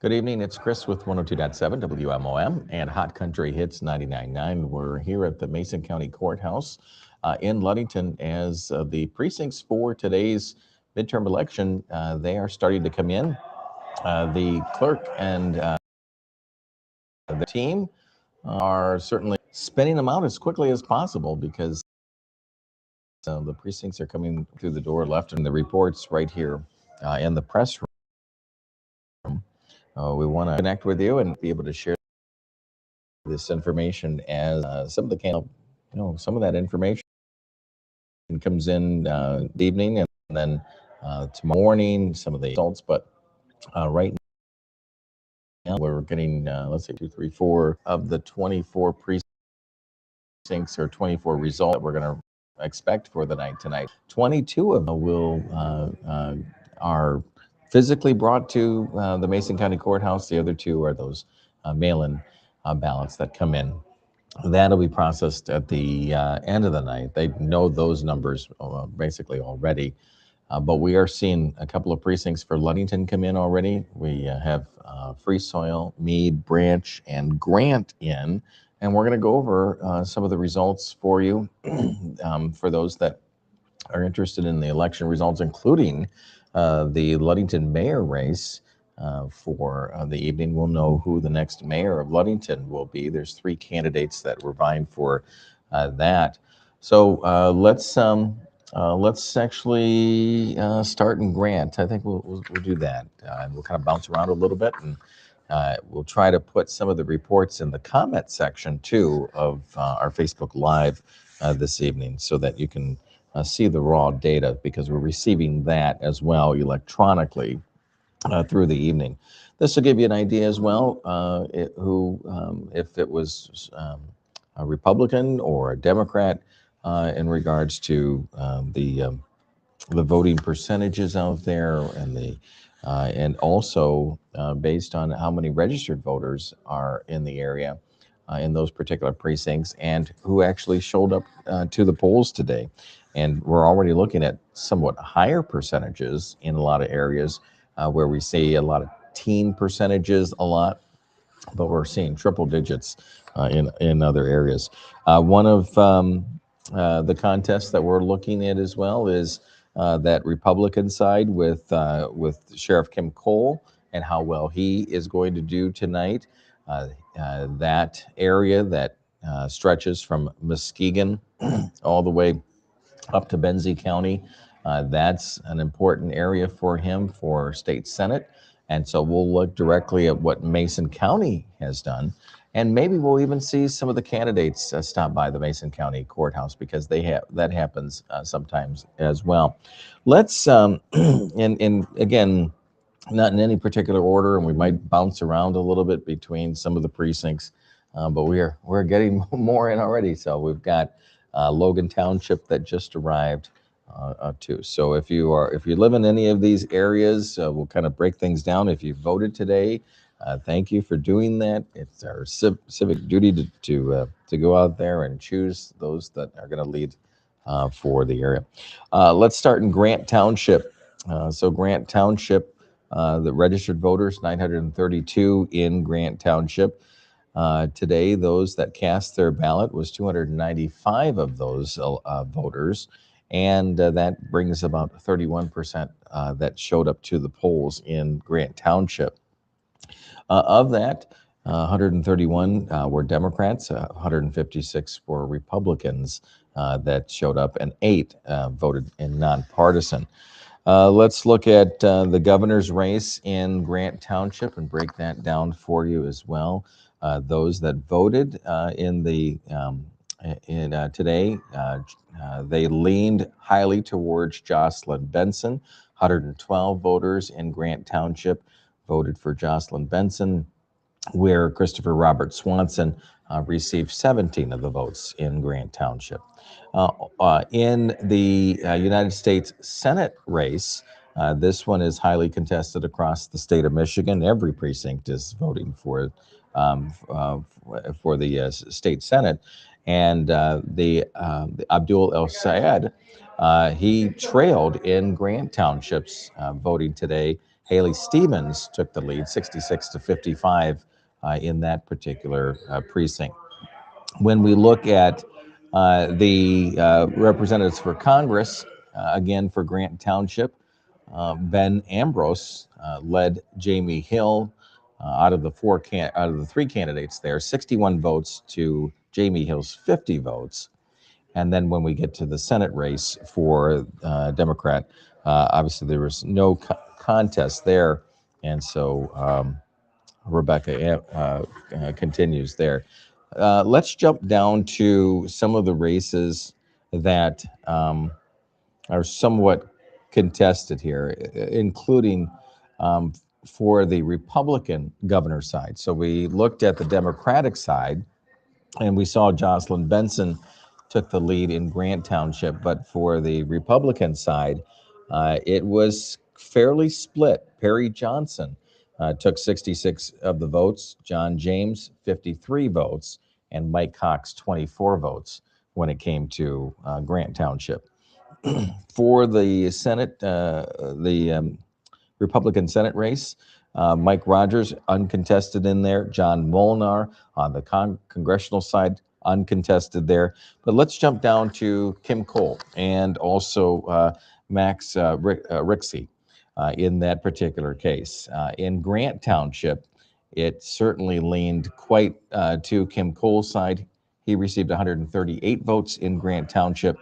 Good evening. It's Chris with 102.7 WMOM and Hot Country Hits 99.9. We're here at the Mason County Courthouse in Ludington as the precincts for today's midterm election, they are starting to come in. The clerk and the team are certainly spinning them out as quickly as possible because the precincts are coming through the door left and the reports right here in the press room. We want to connect with you and be able to share this information as some of the some of that information comes in the evening and then tomorrow morning some of the results. But right now we're getting let's say 2, 3, 4 of the 24 precincts or 24 results that we're going to expect for the night tonight. 22 of them are physically brought to the Mason County Courthouse. The other 2 are those mail-in ballots that come in. That'll be processed at the end of the night. They know those numbers basically already, but we are seeing a couple of precincts for Ludington come in already. We have Free Soil, Meade, Branch, and Grant in, and we're going to go over some of the results for you for those that are interested in the election results, including the Ludington mayor race. For the evening, we'll know who the next mayor of Ludington will be. There's 3 candidates that were vying for that. So let's actually start in Grant. I think we'll do that, and we'll kind of bounce around a little bit, and we'll try to put some of the reports in the comment section too of our Facebook Live this evening, so that you can see the raw data, because we're receiving that as well electronically through the evening. This will give you an idea as well if it was a Republican or a Democrat in regards to the voting percentages out there, and also based on how many registered voters are in the area in those particular precincts, and who actually showed up to the polls today. And we're already looking at somewhat higher percentages in a lot of areas where we see a lot of teen percentages a lot, but we're seeing triple digits in other areas. One of the contests that we're looking at as well is that Republican side with Sheriff Kim Cole and how well he is going to do tonight. That area that stretches from Muskegon all the way up to Benzie County. That's an important area for him for state senate. And so we'll look directly at what Mason County has done. And maybe we'll even see some of the candidates stop by the Mason County Courthouse, because that happens sometimes as well. Let's, and again, not in any particular order, and we might bounce around a little bit between some of the precincts, but we're getting more in already. So we've got Logan Township that just arrived too. So if you live in any of these areas, we'll kind of break things down. If you voted today, thank you for doing that. It's our civic duty to go out there and choose those that are going to lead for the area. Let's start in Grant Township. So Grant Township, the registered voters, 932 in Grant Township. Today, those that cast their ballot was 295 of those voters, and that brings about 31% that showed up to the polls in Grant Township. Of that, 131 were Democrats, 156 were Republicans that showed up, and 8 voted in nonpartisan. Let's look at the governor's race in Grant Township and break that down for you as well. Those that voted today, they leaned highly towards Jocelyn Benson. 112 voters in Grant Township voted for Jocelyn Benson, where Christopher Robert Swanson received 17 of the votes in Grant Township. In the United States Senate race, this one is highly contested across the state of Michigan. Every precinct is voting for the state Senate. And the Abdul El Sayed, he trailed in Grant Township's voting today. Haley Stevens took the lead, 66 to 55 in that particular precinct. When we look at the representatives for Congress, again for Grant Township, Ben Ambrose led Jamie Hill out of the three candidates there, 61 votes to Jamie Hill's 50 votes. And then when we get to the Senate race for Democrat, obviously there was no contest there, and so Rebecca continues there. Let's jump down to some of the races that are somewhat contested here, including for the Republican governor side. So we looked at the Democratic side, and we saw Jocelyn Benson took the lead in Grant Township, but for the Republican side, it was fairly split. Perry Johnson took 66 of the votes, John James 53 votes, and Mike Cox 24 votes when it came to Grant Township. For the Senate, the Republican Senate race, Mike Rogers uncontested in there. John Molnar on the congressional side uncontested there. But let's jump down to Kim Cole and also Max Rixey in that particular case. In Grant Township, it certainly leaned quite to Kim Cole's side. He received 138 votes in Grant Township.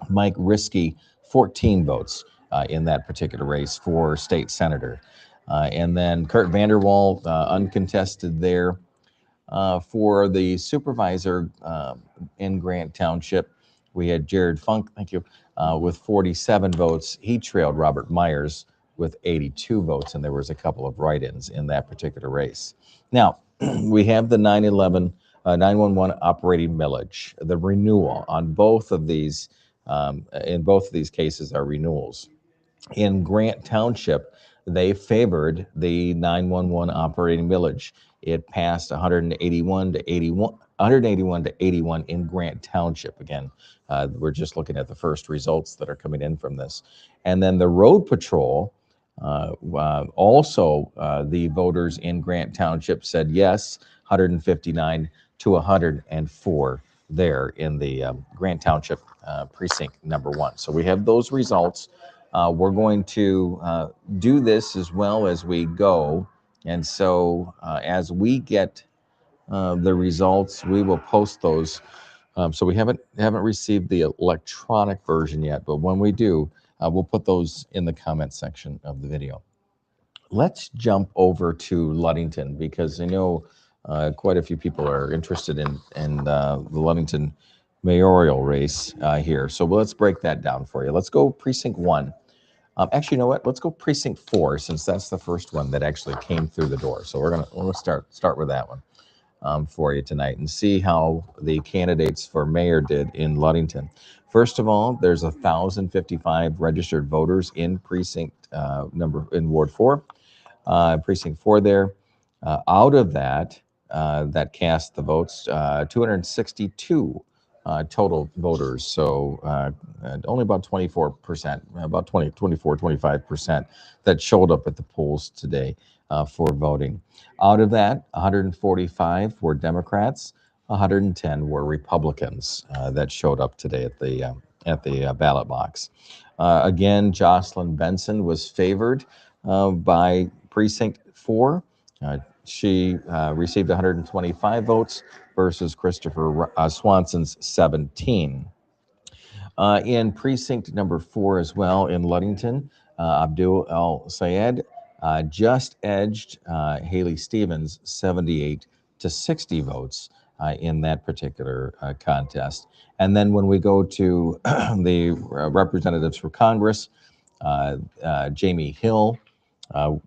Mike Riskey, 14 votes in that particular race for state senator. And then Kurt Vanderwall, uncontested there. For the supervisor in Grant Township, we had Jared Funk, thank you, with 47 votes. He trailed Robert Myers with 82 votes, and there was a couple of write-ins in that particular race. Now, we have the 911 operating millage, the renewal on both of these. In both of these cases are renewals. In Grant Township, they favored the 911 operating millage. It passed 181 to 81 in Grant Township. Again, we're just looking at the first results that are coming in from this. And then the road patrol, also the voters in Grant Township said yes, 159 to 104 there in the Grant Township precinct number 1. So we have those results. We're going to do this as well as we go. And so as we get the results, we will post those. So we haven't received the electronic version yet, but when we do, we'll put those in the comment section of the video. Let's jump over to Ludington, because I know quite a few people are interested in the Ludington mayoral race here. So let's break that down for you. Let's go precinct 1. Actually, you know what? Let's go precinct 4, since that's the first one that actually came through the door. So we're gonna start with that one for you tonight and see how the candidates for mayor did in Ludington. First of all, there's 1,055 registered voters in precinct in Ward 4, precinct 4 there. Out of that, that cast the votes, 262 total voters. So only about 24%, about 24, 25% that showed up at the polls today for voting. Out of that, 145 were Democrats, 110 were Republicans that showed up today at the ballot box. Again, Jocelyn Benson was favored by precinct 4. She received 125 votes versus Christopher Swanson's 17. In precinct number 4 as well in Ludington, Abdul El Sayed just edged Haley Stevens 78 to 60 votes in that particular contest. And then when we go to the representatives for Congress, Jamie Hill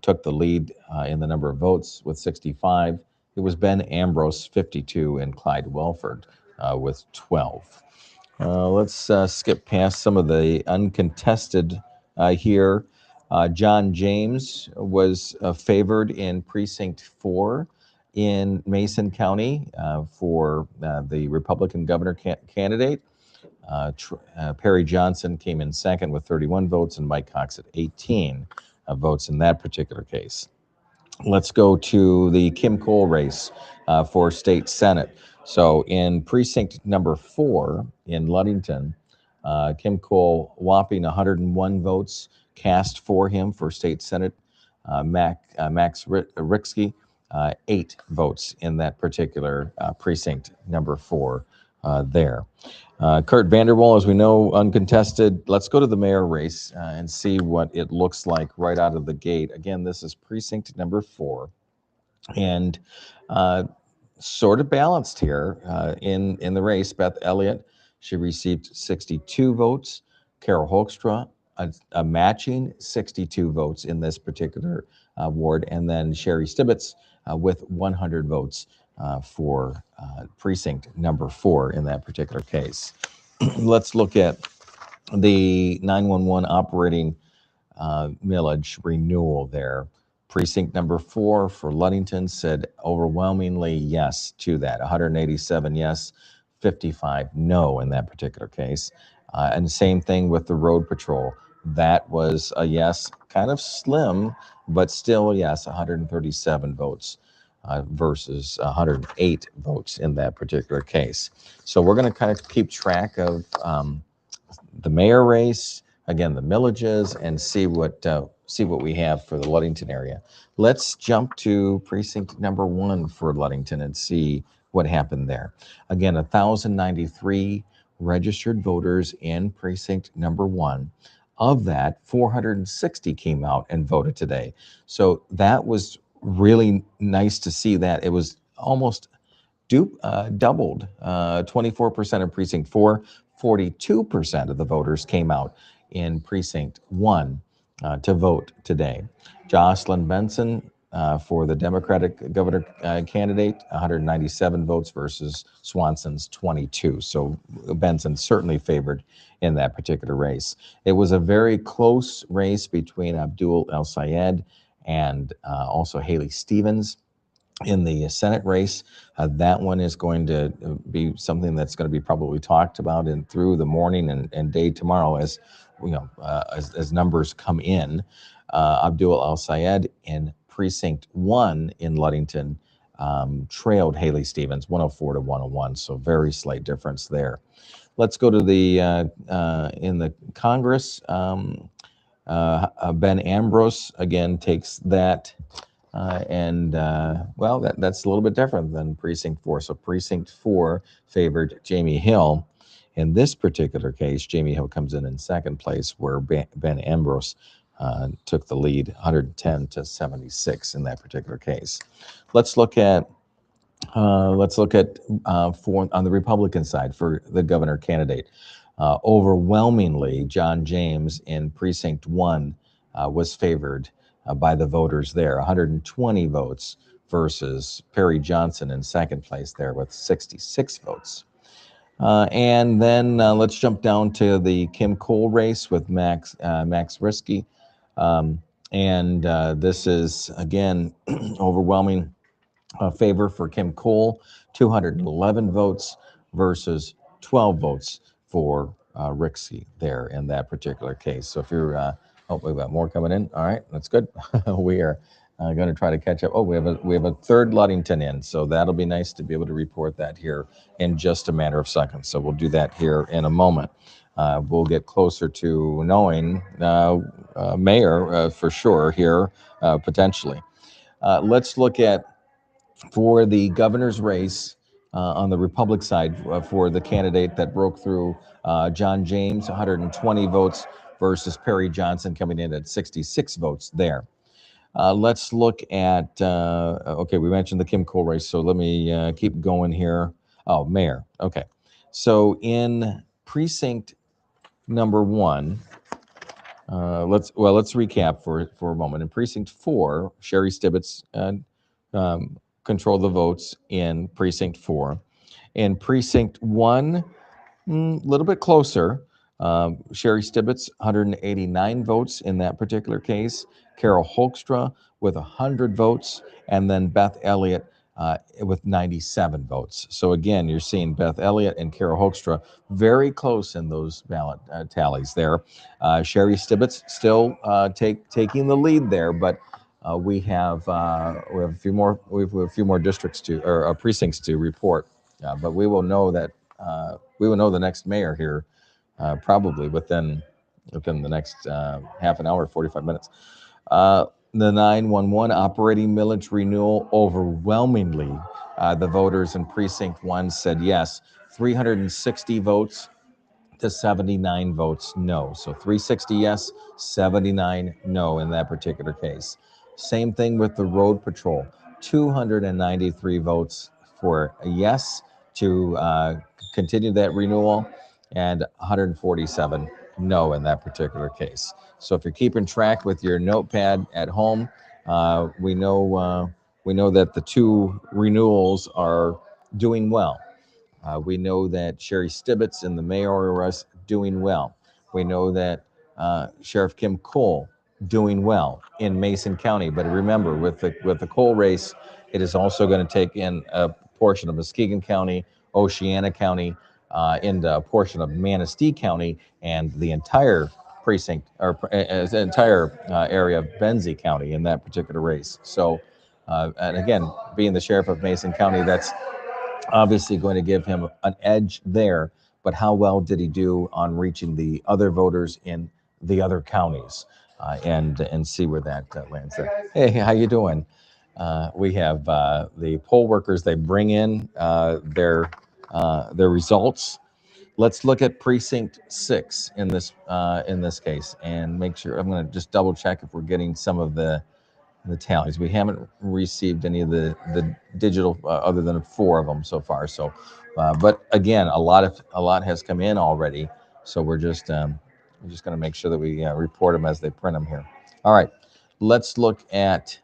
took the lead in the number of votes with 65. It was Ben Ambrose, 52, and Clyde Welford with 12. Let's skip past some of the uncontested here. John James was favored in precinct 4 in Mason County for the Republican governor candidate. Perry Johnson came in second with 31 votes and Mike Cox at 18. votes in that particular case. Let's go to the Kim Cole race for state senate. So in precinct number 4 in Ludington, Kim Cole, whopping 101 votes cast for him for state senate. Max Rixke, 8 votes in that particular precinct number 4 there. Kurt Vanderwall, as we know, uncontested. Let's go to the mayor race and see what it looks like right out of the gate. Again, this is precinct number 4, and sort of balanced here in the race. Beth Elliott, she received 62 votes. Carol Hoekstra, a matching 62 votes in this particular ward, and then Sherry Stibbets with 100 votes for precinct number 4 in that particular case. Let's look at the 911 operating millage renewal there. Precinct number 4 for Ludington said overwhelmingly yes to that. 187 yes, 55 no in that particular case. And same thing with the road patrol. That was a yes, kind of slim, but still yes, 137 votes versus 108 votes in that particular case. So we're going to kind of keep track of the mayor race, again, the millages, and see what we have for the Ludington area. Let's jump to precinct number 1 for Ludington and see what happened there. Again, 1,093 registered voters in precinct number 1. Of that, 460 came out and voted today. So that was really nice to see that. It was almost doubled, 24% in precinct 4, 42% of the voters came out in precinct 1 to vote today. Jocelyn Benson for the Democratic governor candidate, 197 votes versus Swanson's 22. So Benson certainly favored in that particular race. It was a very close race between Abdul El Sayed and also Haley Stevens in the Senate race. That one is going to be something that's going to be probably talked about through the morning and day tomorrow as as numbers come in. Abdul El Sayed in precinct 1 in Ludington trailed Haley Stevens 104 to 101, so very slight difference there. Let's go to the in the Congress. Ben Ambrose again takes that. Well, that's a little bit different than precinct 4. So precinct 4 favored Jamie Hill. In this particular case, Jamie Hill comes in second place, where Ben Ambrose took the lead, 110 to 76 in that particular case. Let's look at for on the Republican side for the governor candidate. Overwhelmingly, John James in precinct 1 was favored by the voters there, 120 votes versus Perry Johnson in second place there with 66 votes. And then let's jump down to the Kim Cole race with Max Rixke. This is, again, overwhelming favor for Kim Cole, 211 votes versus 12 votes for Rixke there in that particular case. So if you're, oh, we've got more coming in. All right, that's good. We are going to try to catch up. Oh, we have a third Ludington in, so that'll be nice to be able to report that here in just a matter of seconds. So we'll do that here in a moment. We'll get closer to knowing mayor for sure here, potentially. Let's look at for the governor's race on the Republic side for the candidate that broke through, John James, 120 votes versus Perry Johnson coming in at 66 votes there. Let's look at, okay, we mentioned the Kim Cole race, so let me keep going here. Oh, mayor, okay. So in precinct number 1, let's recap for a moment. In precinct 4, Sherry Stibbets controlled the votes in precinct 4. In precinct 1, a little bit closer. Sherry Stibbets, 189 votes in that particular case. Carol Hoekstra with 100 votes, and then Beth Elliott with 97 votes. So again, you're seeing Beth Elliott and Carol Hoekstra very close in those ballot tallies there. Sherry Stibbets still taking the lead there, but we have a few more districts to or precincts to report. But we will know that we will know the next mayor here probably within the next half an hour, 45 minutes. The 911 operating millage renewal, overwhelmingly, the voters in Precinct 1 said yes. 360 votes to 79 votes no. So 360 yes, 79 no in that particular case. Same thing with the road patrol. 293 votes for a yes to continue that renewal, and 147 no in that particular case. So if you're keeping track with your notepad at home, we know that the two renewals are doing well. We know that Sherry Stibbets in the mayoral race doing well. We know that Sheriff Kim Cole doing well in Mason County. But remember, with the Cole race, it is also going to take in a portion of Muskegon County, Oceana County, and a portion of Manistee County, and the entire precinct or the entire area of Benzie County in that particular race. So, and again, being the sheriff of Mason County, that's obviously going to give him an edge there. But how well did he do on reaching the other voters in the other counties, and see where that lands there. Hey, how you doing? We have the poll workers. They bring in their results. Let's look at precinct 6 in this case and make sure. I'm going to just double check if we're getting some of the tallies. We haven't received any of the digital other than 4 of them so far. So, but again, a lot has come in already. So we're just going to make sure that we report them as they print them here. All right, let's look at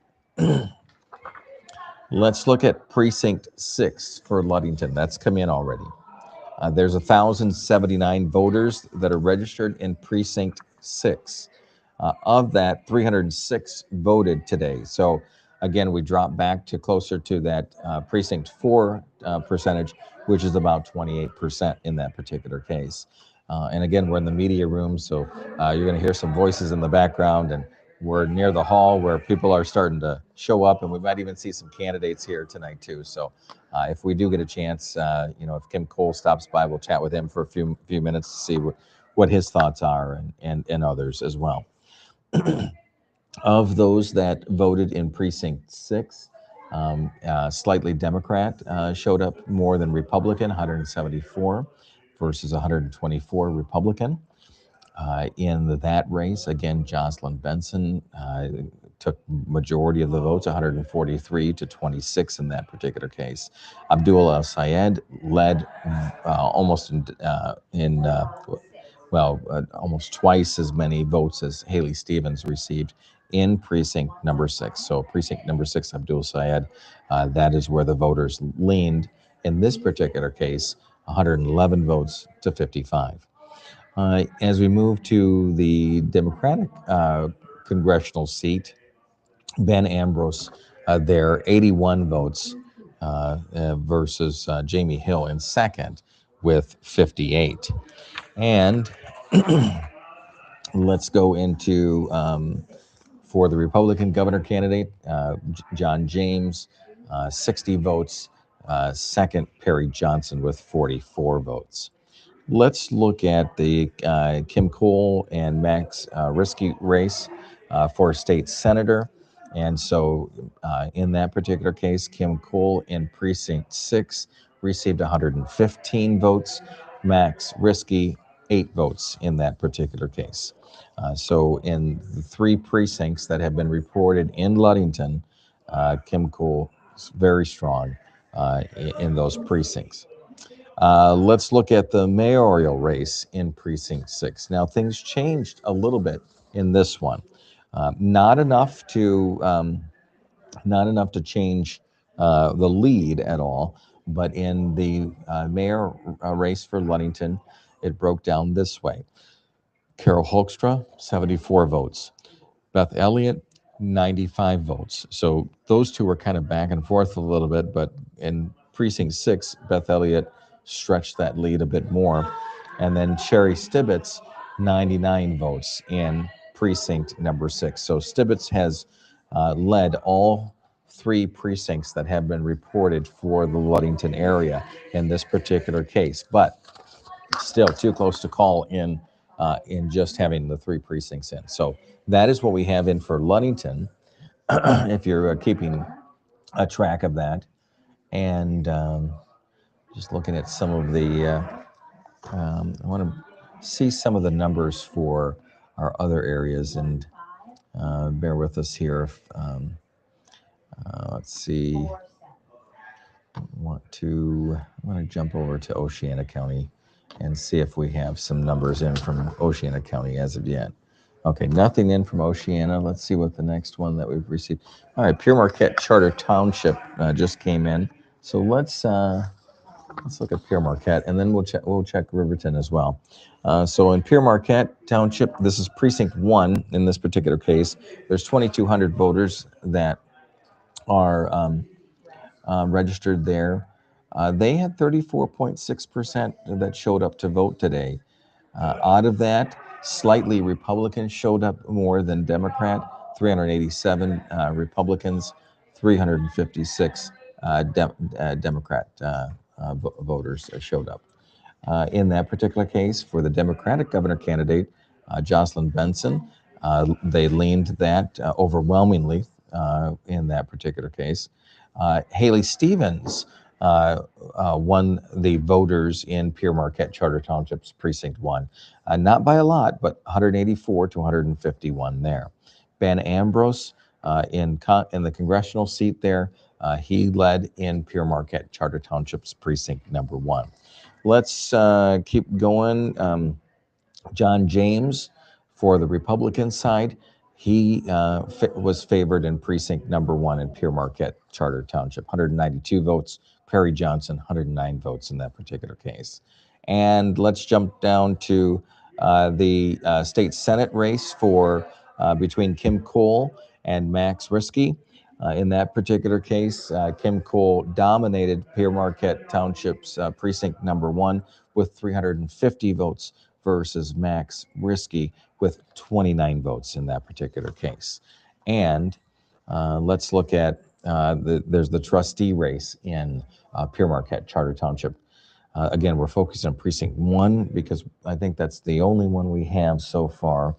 precinct 6 for Ludington. That's come in already. There's 1,079 voters that are registered in precinct 6. Of that, 306 voted today. So again, we drop back to closer to that precinct 4 percentage, which is about 28% in that particular case. And again, we're in the media room, so you're going to hear some voices in the background, and we're near the hall where people are starting to show up, and we might even see some candidates here tonight too. So if we do get a chance, if Kim Cole stops by, we'll chat with him for a few minutes to see what his thoughts are, and others as well. Of those that voted in precinct 6, slightly Democrat showed up more than Republican, 174 versus 124 Republican. In that race, again, Jocelyn Benson took majority of the votes, 143 to 26 in that particular case. Abdul El Sayed led almost almost twice as many votes as Haley Stevens received in precinct number 6. So precinct number 6, Abdul Sayed, that is where the voters leaned in this particular case, 111 votes to 55. As we move to the Democratic congressional seat, Ben Ambrose there, 81 votes versus Jamie Hill in second with 58. And let's go into, for the Republican governor candidate, John James, 60 votes. Second, Perry Johnson with 44 votes. Let's look at the Kim Cole and Max Risky race for state senator. And so in that particular case, Kim Cole in precinct 6 received 115 votes. Max Risky, 8 votes in that particular case. So in the 3 precincts that have been reported in Ludington, Kim Cole is very strong in those precincts. Let's look at the mayoral race in precinct 6. Now things changed a little bit in this one, not enough to change the lead at all. But in the mayor race for Ludington, it broke down this way: Carol Hoekstra, 74 votes; Beth Elliott, 95 votes. So those two were kind of back and forth a little bit, but in precinct 6, Beth Elliott stretched that lead a bit more. And then Sherry Stibbits, 99 votes in precinct number 6. So Stibbits has led all 3 precincts that have been reported for the Ludington area in this particular case, but still too close to call in just having the 3 precincts in. So that is what we have in for Ludington. If you're keeping a track of that, and just looking at some of the, I want to see some of the numbers for our other areas, and bear with us here. Let's see. I want to jump over to Oceana County and see if we have some numbers in from Oceana County as of yet. Okay, nothing in from Oceana. Let's see what the next one that we've received. All right, Pure Marquette Charter Township just came in. So let's look at Pure Marquette, and then we'll check Riverton as well. So in Pure Marquette Township, this is precinct 1 in this particular case. There's 2,200 voters that are registered there. They had 34.6% that showed up to vote today. Out of that, slightly Republicans showed up more than Democrat, 387 Republicans, 356 Democrat voters showed up. In that particular case, for the Democratic governor candidate, Jocelyn Benson, they leaned that overwhelmingly in that particular case. Haley Stevens won the voters in Pure Marquette Charter Township's Precinct 1. Not by a lot, but 184 to 151 there. Ben Ambrose in the congressional seat there, he led in Pure Marquette Charter Township's Precinct number 1. Let's keep going. John James for the Republican side, he was favored in precinct number 1 in Pure Marquette Charter Township, 192 votes. Perry Johnson, 109 votes in that particular case. And let's jump down to the state Senate race for between Kim Cole and Max Riskey. In that particular case, Kim Cole dominated Pure Marquette Township's precinct number 1 with 350 votes versus Max Riskey with 29 votes in that particular case. And let's look at there's the trustee race in Pure Marquette Charter Township. Again, we're focused on precinct 1 because I think that's the only one we have so far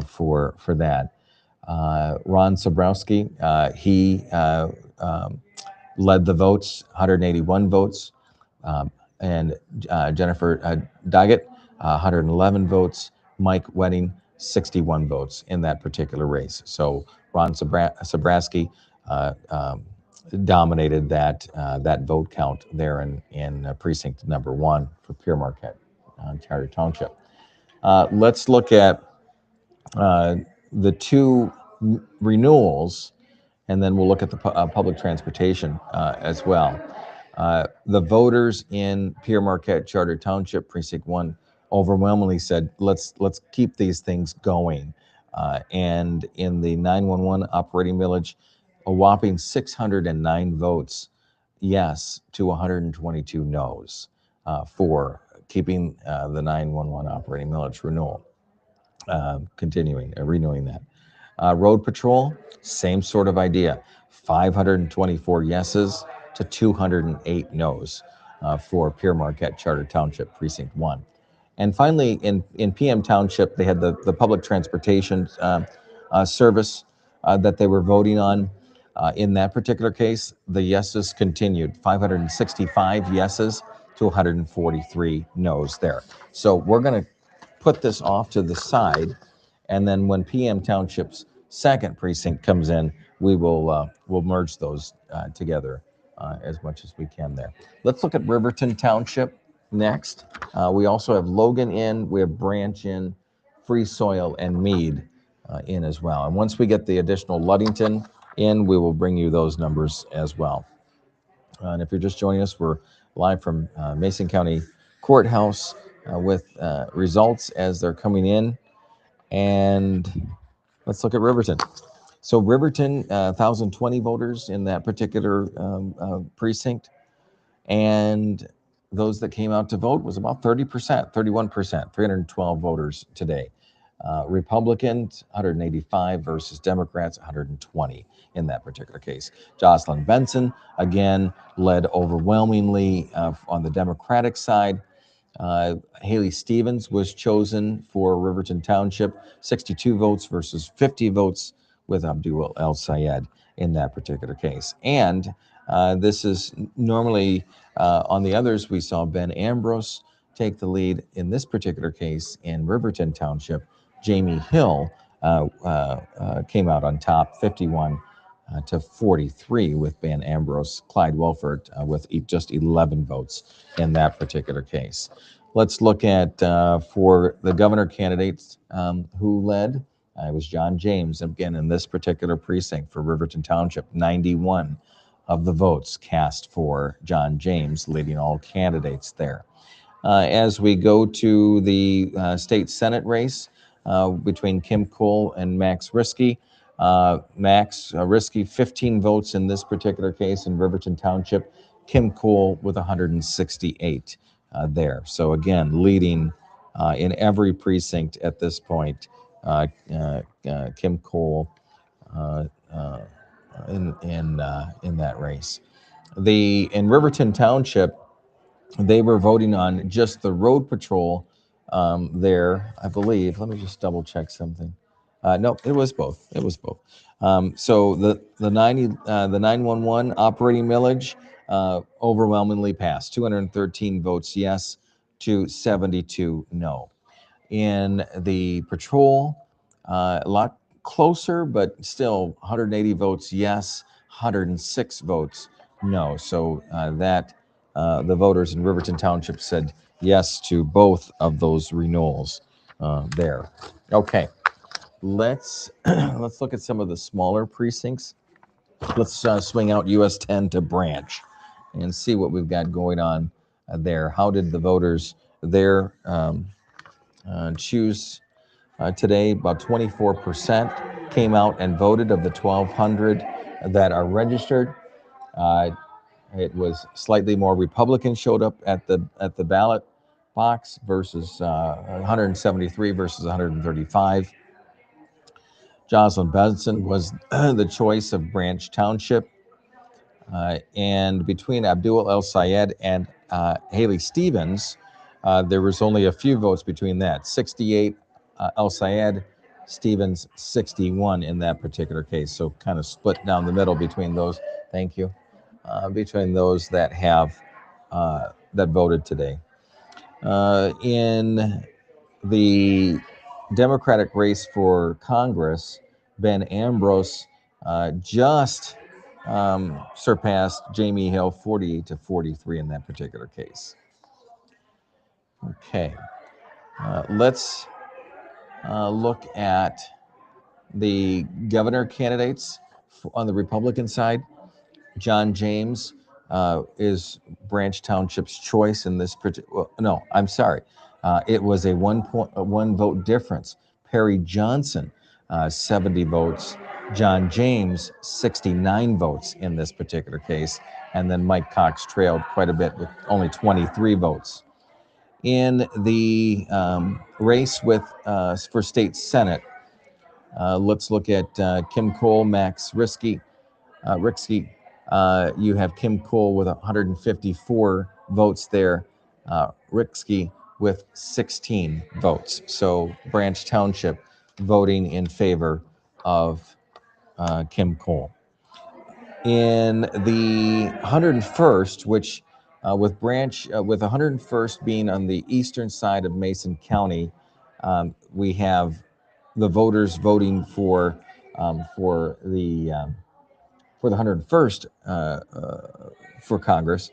for that. Ron Sobrowski, he led the votes, 181 votes, and Jennifer Daggett, 111 votes, Mike Wedding, 61 votes in that particular race. So Ron Sobrowski dominated that vote count there in precinct number 1 for Pure Marquette Charter Township. Let's look at the 2 renewals, and then we'll look at the public transportation as well. The voters in Pure Marquette Charter Township Precinct 1 overwhelmingly said, let's keep these things going. And in the 911 operating millage, a whopping 609 votes yes to 122 no's for keeping the 911 operating millage renewal. Renewing that. Road Patrol, same sort of idea. 524 yeses to 208 no's for Pure Marquette Charter Township Precinct 1. And finally, in PM Township, they had the public transportation service that they were voting on. In that particular case, the yeses continued, 565 yeses to 143 no's there. So we're going to put this off to the side, and then when PM Township's second precinct comes in, we'll merge those together as much as we can there. Let's look at Riverton Township next. We also have Logan in, we have Branch in, Free Soil, and Meade in as well. And once we get the additional Ludington in, we will bring you those numbers as well. And if you're just joining us, we're live from Mason County Courthouse with results as they're coming in. And let's look at Riverton. So Riverton, 1,020 voters in that particular precinct. And those that came out to vote was about 30%, 31%, 312 voters today. Republicans, 185 versus Democrats, 120 in that particular case. Jocelyn Benson, again, led overwhelmingly on the Democratic side. Haley Stevens was chosen for Riverton Township, 62 votes versus 50 votes with Abdul El Sayed in that particular case. And this is normally on the others, we saw Ben Ambrose take the lead in this particular case in Riverton Township. Jamie Hill came out on top, 51 to 43 with Ben Ambrose. Clyde Welford with just 11 votes in that particular case. Let's look at for the governor candidates who led. It was John James, again, in this particular precinct for Riverton Township. 91 of the votes cast for John James, leading all candidates there. As we go to the state Senate race between Kim Cole and Max Riskey, Max Riskey, 15 votes in this particular case in Riverton Township. Kim Cole with 168 there. So again, leading in every precinct at this point. Kim Cole in that race. In Riverton Township, they were voting on just the road patrol there, I believe. Let me just double check something. No, it was both. It was both. So the 911 operating millage overwhelmingly passed. 213 votes yes to 72 no. In the patrol, a lot closer, but still 180 votes yes, 106 votes no. So the voters in Riverton Township said yes to both of those renewals there. Okay, let's look at some of the smaller precincts. Let's swing out US 10 to Branch and see what we've got going on there. How did the voters there choose today? About 24% came out and voted of the 1,200 that are registered. It was slightly more Republican showed up at the ballot box versus 173 versus 135. Jocelyn Benson was the choice of Branch Township. And between Abdul El Sayed and Haley Stevens, there was only a few votes between that. 68 El Sayed, Stevens 61 in that particular case. So kind of split down the middle between those. Thank you. Between those that have that voted today. In the Democratic race for Congress, Ben Ambrose just surpassed Jamie Hill 48 to 43 in that particular case. Okay, let's look at the governor candidates on the Republican side. John James is Branch Township's choice in this particular. Well, no, I'm sorry. It was a one vote difference. Perry Johnson, 70 votes. John James, 69 votes in this particular case. And then Mike Cox trailed quite a bit with only 23 votes. In the race for state Senate, let's look at Kim Cole, Max Riskey. You have Kim Cole with 154 votes there. Riskey with 16 votes. So Branch Township voting in favor of Kim Cole. In the 101st, which with Branch, with 101st being on the eastern side of Mason County, we have the voters voting for the 101st for Congress,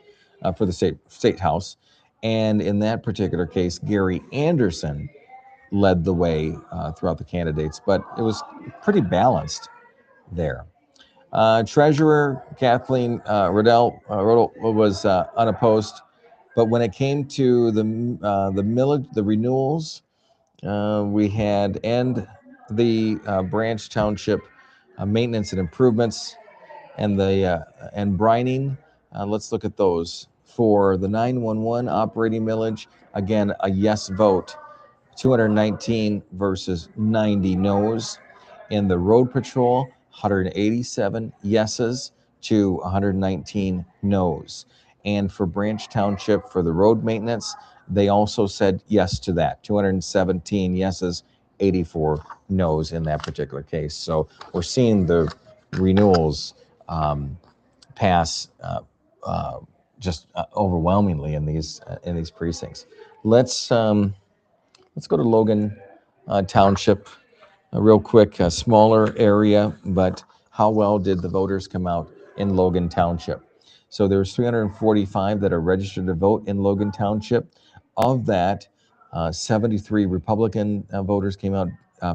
for the state house. And in that particular case, Gary Anderson led the way throughout the candidates, but it was pretty balanced there. Treasurer Kathleen Riddell was unopposed, but when it came to the millage, the renewals, we had the Branch Township Maintenance and improvements, and the and brining. Let's look at those. For the 911 operating millage, again, a yes vote, 219 versus 90 no's. In the road patrol, 187 yeses to 119 no's. And for Branch Township, for the road maintenance, they also said yes to that, 217 yeses, 84 no's in that particular case. So we're seeing the renewals pass just overwhelmingly in these precincts. Let's go to Logan Township, real quick. A smaller area, but how well did the voters come out in Logan Township? So there's 345 that are registered to vote in Logan Township. Of that, 73 Republican voters came out,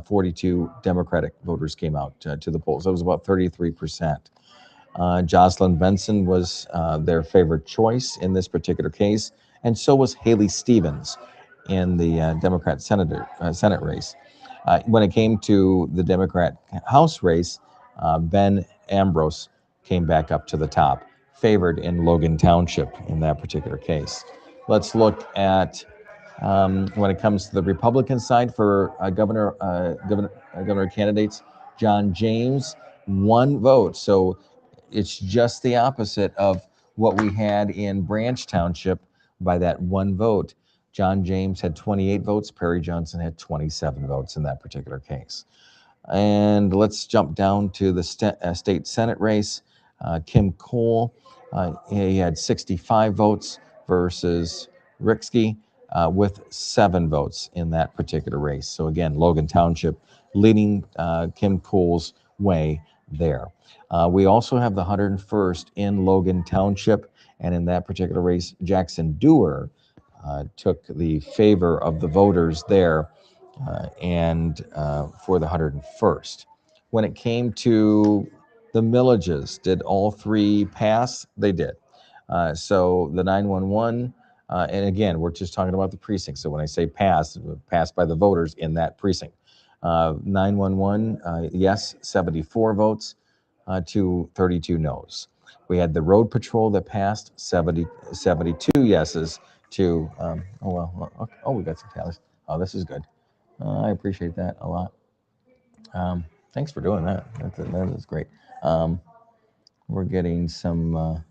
42 Democratic voters came out to the polls. That was about 33%. Jocelyn Benson was their favorite choice in this particular case, and so was Haley Stevens in the Democrat Senate race. When it came to the Democrat House race, Ben Ambrose came back up to the top, favored in Logan Township in that particular case. Let's look at when it comes to the Republican side for governor candidates. John James, 1 vote. So it's just the opposite of what we had in Branch Township by that 1 vote. John James had 28 votes. Perry Johnson had 27 votes in that particular case. And let's jump down to the state Senate race. Kim Cole, he had 65 votes versus Rixke with 7 votes in that particular race. So again, Logan Township leading Kim Cole's way there. We also have the 101st in Logan Township, and in that particular race, Jackson Dewar took the favor of the voters there and for the 101st. When it came to the millages, did all 3 pass? They did. So the 911, and again, we're just talking about the precinct. So when I say pass, passed by the voters in that precinct. 911, yes, 74 votes to 32 no's. We had the road patrol that passed, 72 yeses to, we got some tallies. Oh, this is good. I appreciate that a lot. Thanks for doing that. That is great. We're getting some of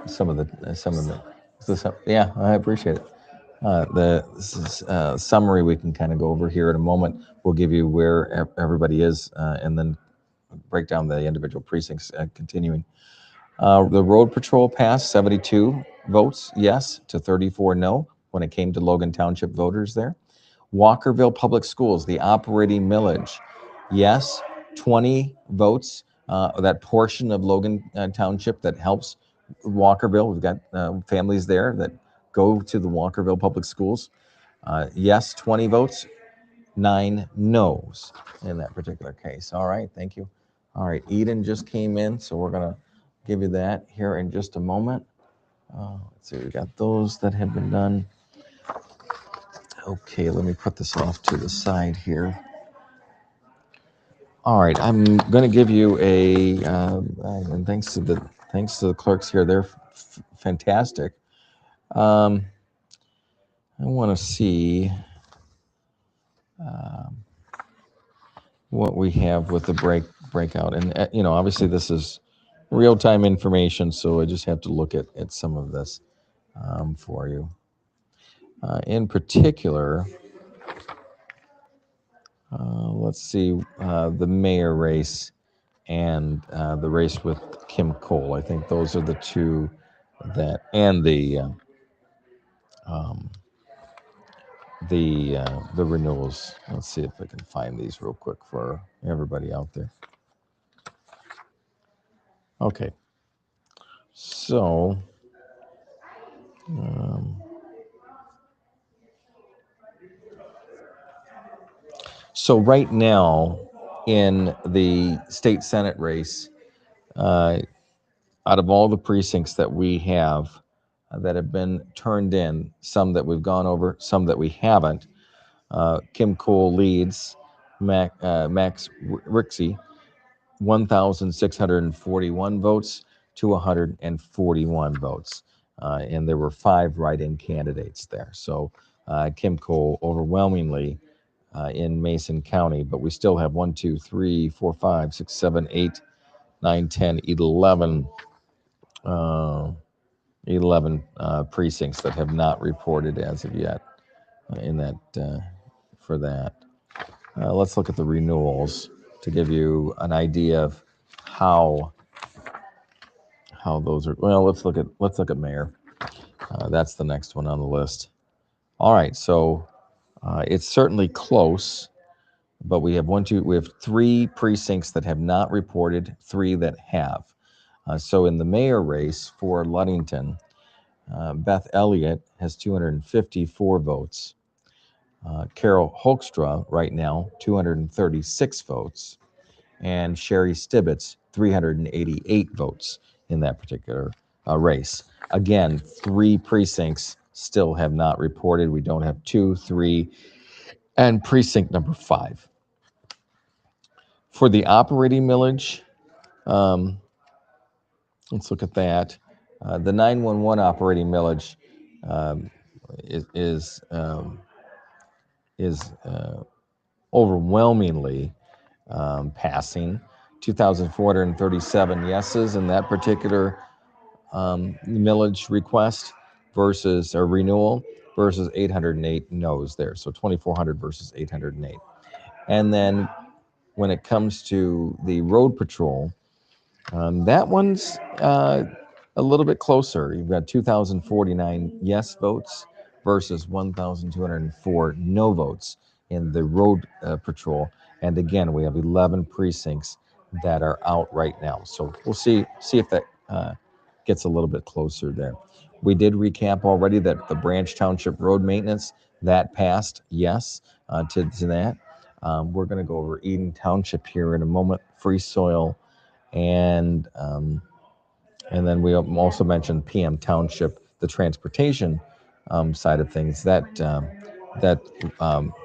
the, yeah, I appreciate it. The summary we can kind of go over here in a moment. We'll give you where everybody is, and then break down the individual precincts continuing. The road patrol passed, 72 votes yes to 34 no when it came to Logan Township voters there. Walkerville Public Schools, the operating millage, yes, 20 votes. That portion of Logan Township that helps Walkerville, we've got families there that go to the Walkerville Public Schools. Yes, 20 votes, 9 no's in that particular case. All right, thank you. All right, Eden just came in, so we're going to give you that here in just a moment. Let's see, we got those that have been done. Okay, let me put this off to the side here. All right, I'm going to give you a, and thanks to the clerks here, they're fantastic. I want to see what we have with the breakout, and obviously this is real-time information, so I just have to look at some of this for you. In particular, let's see the mayor race and the race with Kim Cole. I think those are the 2 that, and the renewals. Let's see if I can find these real quick for everybody out there. Okay, so right now in the state Senate race, out of all the precincts that we have that have been turned in, some that we've gone over, some that we haven't, Kim Cole leads Max Rixey 1,641 votes to 141 votes. And there were 5 write-in candidates there. So Kim Cole overwhelmingly in Mason County, but we still have 1, 2, 3, 4, 5, 6, 7, 8, 9, 10, 11, 11 precincts that have not reported as of yet in that for that. Let's look at the renewals to give you an idea of how those are. Well, let's look at mayor. That's the next one on the list. All right, so it's certainly close, but we have 3 precincts that have not reported, 3 that have. So in the mayor race for Ludington, Beth Elliott has 254 votes. Carol Hoekstra right now 236 votes, and Sherry Stibbets 388 votes in that particular race. Again, 3 precincts still have not reported. We don't have 2, 3, and precinct number 5. For the operating millage, let's look at that. The 911 operating millage is overwhelmingly passing. 2,437 yeses in that particular millage request versus a renewal versus 808 no's there. So 2,400 versus 808. And then when it comes to the road patrol, that one's a little bit closer. You've got 2,049 yes votes versus 1,204 no votes in the road patrol. And again, we have 11 precincts that are out right now. So we'll see if that gets a little bit closer there. We did recap already that the Branch Township road maintenance, that passed yes to that. We're going to go over Eden Township here in a moment. Free soil, and then we also mentioned PM Township, the transportation side of things. That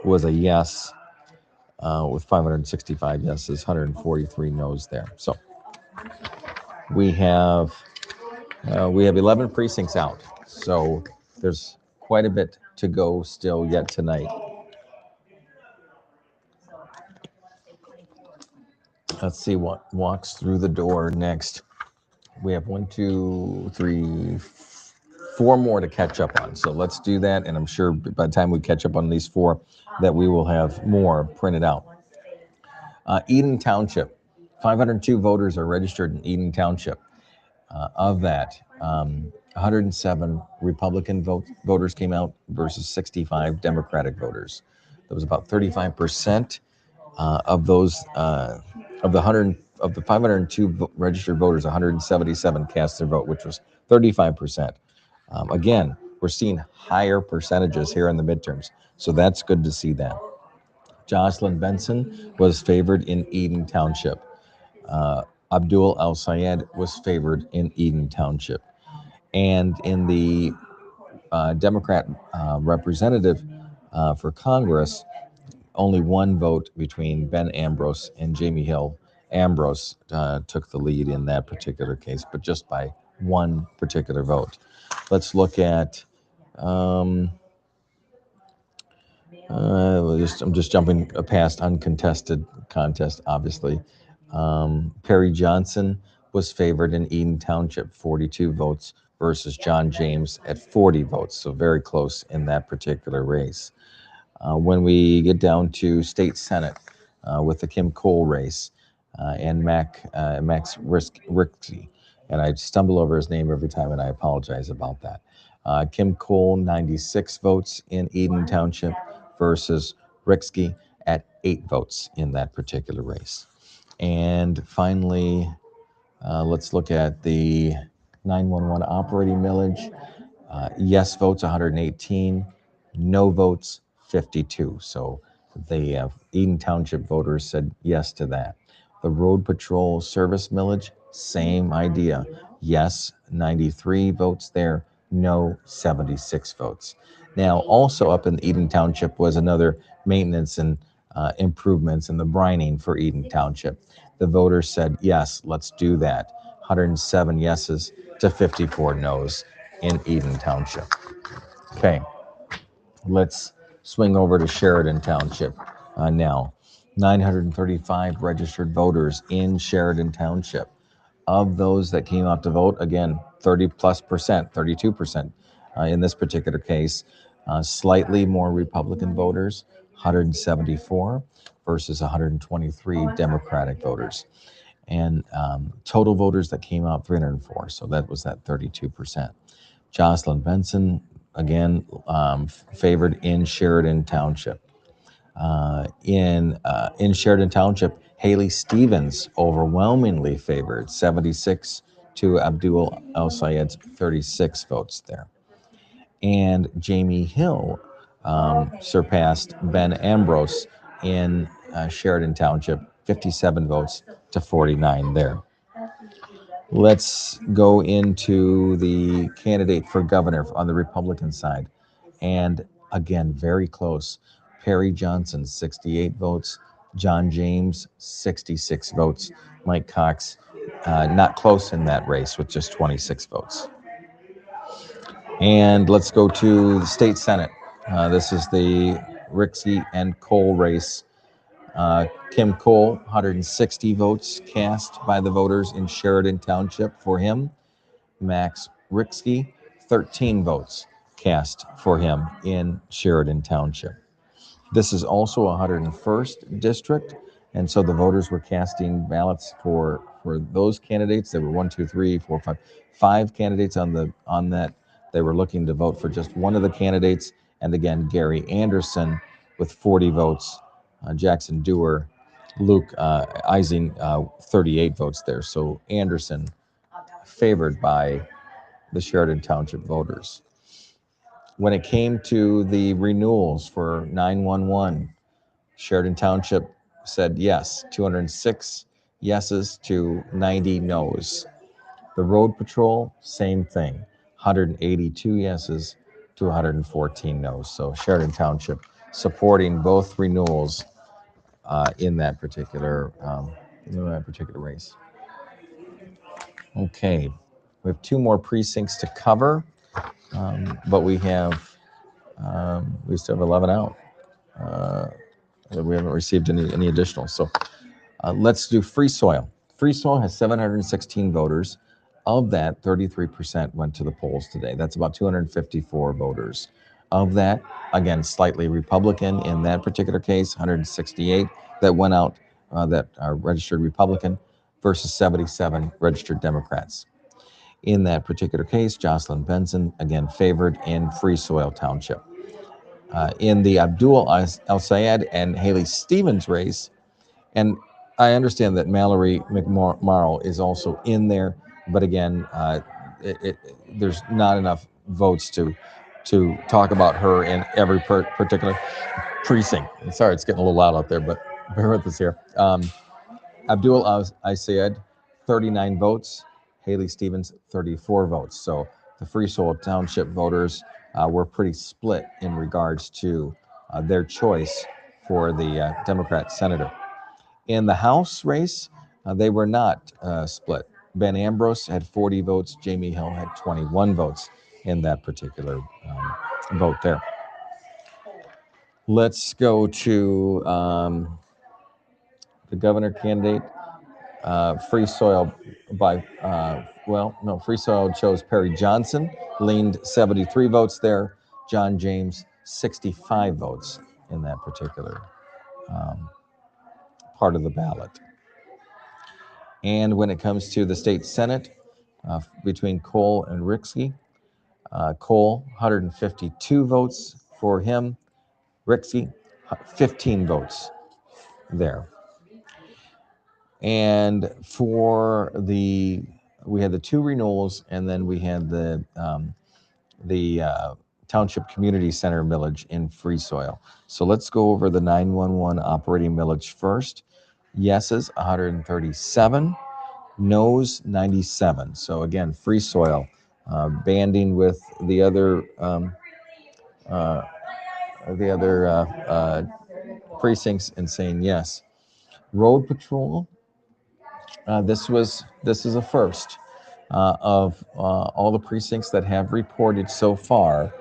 was a yes with 565 yeses, 143 no's there. So we have 11 precincts out. So there's quite a bit to go still yet tonight. Let's see what walks through the door next. We have 1, 2, 3, 4 more to catch up on. So let's do that. And I'm sure by the time we catch up on these 4, that we will have more printed out. Eden Township, 502 voters are registered in Eden Township. Of that, 107 Republican voters came out versus 65 Democratic voters. There was about 35% of those of the 502 registered voters, 177 cast their vote, which was 35%. Again, we're seeing higher percentages here in the midterms, so that's good to see that. Jocelyn Benson was favored in Eden Township. Abdul Al-Sayed was favored in Eden Township. And in the Democrat representative for Congress, only 1 vote between Ben Ambrose and Jamie Hill. Ambrose took the lead in that particular case, but just by 1 particular vote. Let's look at, I'm just jumping past uncontested contest, obviously. Perry Johnson was favored in Eden Township, 42 votes versus John James at 40 votes, so very close in that particular race. When we get down to state senate with the Kim Cole race and Max Rixey, and I stumble over his name every time, and I apologize about that. Kim Cole, 96 votes in Eden Township versus Rixey at 8 votes in that particular race. And finally, let's look at the 911 operating millage. Yes votes, 118. No votes, 52. So the Eden Township voters said yes to that. The road patrol service millage, same idea. Yes, 93 votes there. No, 76 votes. Now, also up in Eden Township was another maintenance and improvements in the brining for Eden Township. the voters said, yes, let's do that. 107 yeses to 54 noes in Eden Township. Okay, let's swing over to Sheridan Township now. 935 registered voters in Sheridan Township. Of those that came out to vote, again, 30+%, 32% in this particular case, slightly more Republican voters, 174 versus 123 Democratic voters. And total voters that came out, 304. So that was that 32%. Jocelyn Benson, again, favored in Sheridan Township. In Sheridan Township, Haley Stevens overwhelmingly favored, 76 to Abdul El Sayed's 36 votes there. And Jamie Hill surpassed Ben Ambrose in Sheridan Township, 57 votes to 49 there. Let's go into the candidate for governor on the Republican side. And again, very close. Perry Johnson, 68 votes. John James, 66 votes. Mike Cox, not close in that race with just 26 votes. And let's go to the state senate. This is the Rixey and Cole race. Kim Cole, 160 votes cast by the voters in Sheridan Township for him. Max Rixey, 13 votes cast for him in Sheridan Township. This is also a 101st district, and so the voters were casting ballots for those candidates. There were 1, 2, 3, 4, 5 candidates on that. They were looking to vote for just one of the candidates, and again, Gary Anderson with 40 votes, Jackson Dewar, Luke Ising, 38 votes there. So Anderson favored by the Sheridan Township voters. When it came to the renewals for 911, Sheridan Township said yes, 206 yeses to 90 noes. The road patrol, same thing, 182 yeses to 114 noes. So Sheridan Township supporting both renewals in that particular race. Okay, we have 2 more precincts to cover, but we still have 11 out. We haven't received any additional. So let's do Free Soil. Free Soil has 716 voters. Of that, 33% went to the polls today. That's about 254 voters. Of that, again, slightly Republican in that particular case, 168 that went out that are registered Republican versus 77 registered Democrats. In that particular case, Jocelyn Benson, again, favored in Free Soil Township. In the Abdul El Sayed and Haley Stevens race, and I understand that Mallory McMorrow is also in there, but again, there's not enough votes to talk about her in every particular precinct. Sorry, it's getting a little loud out there, but bear with us here. Abdul El Sayed, 39 votes. Haley Stevens, 34 votes. So the Free Soil Township voters were pretty split in regards to their choice for the Democrat senator. In the House race, they were not split. Ben Ambrose had 40 votes. Jamie Hill had 21 votes in that particular vote there. Let's go to the governor candidate. Free Soil Free Soil chose Perry Johnson, leaned 73 votes there. John James, 65 votes in that particular part of the ballot. And when it comes to the state senate, between Cole and Rixey, Cole, 152 votes for him. Rixey, 15 votes there. And we had the 2 renewals, and then we had the Township Community Center millage in Free Soil. So let's go over the 911 operating millage first. Yeses, 137. Noes, 97. So again, Free Soil banding with the other precincts and saying yes. Road Patrol, This is a first of all the precincts that have reported so far.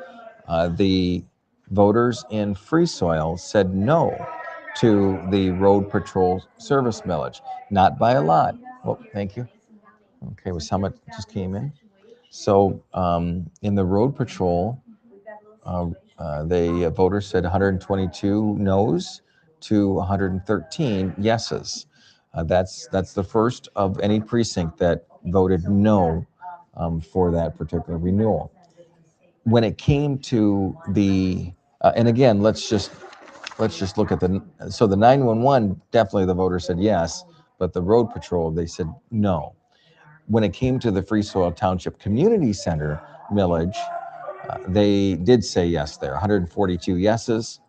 The voters in Free Soil said no to the road patrol service millage, not by a lot. Oh, thank you. Okay, was how much just came in? So in the road patrol, the voters said 122 no's to 113 yeses. That's the first of any precinct that voted no for that particular renewal. When it came to the and again, let's just look at the 911, definitely the voters said yes, but the road patrol, they said no. When it came to the Free Soil Township Community Center millage, they did say yes there. 142 yeses,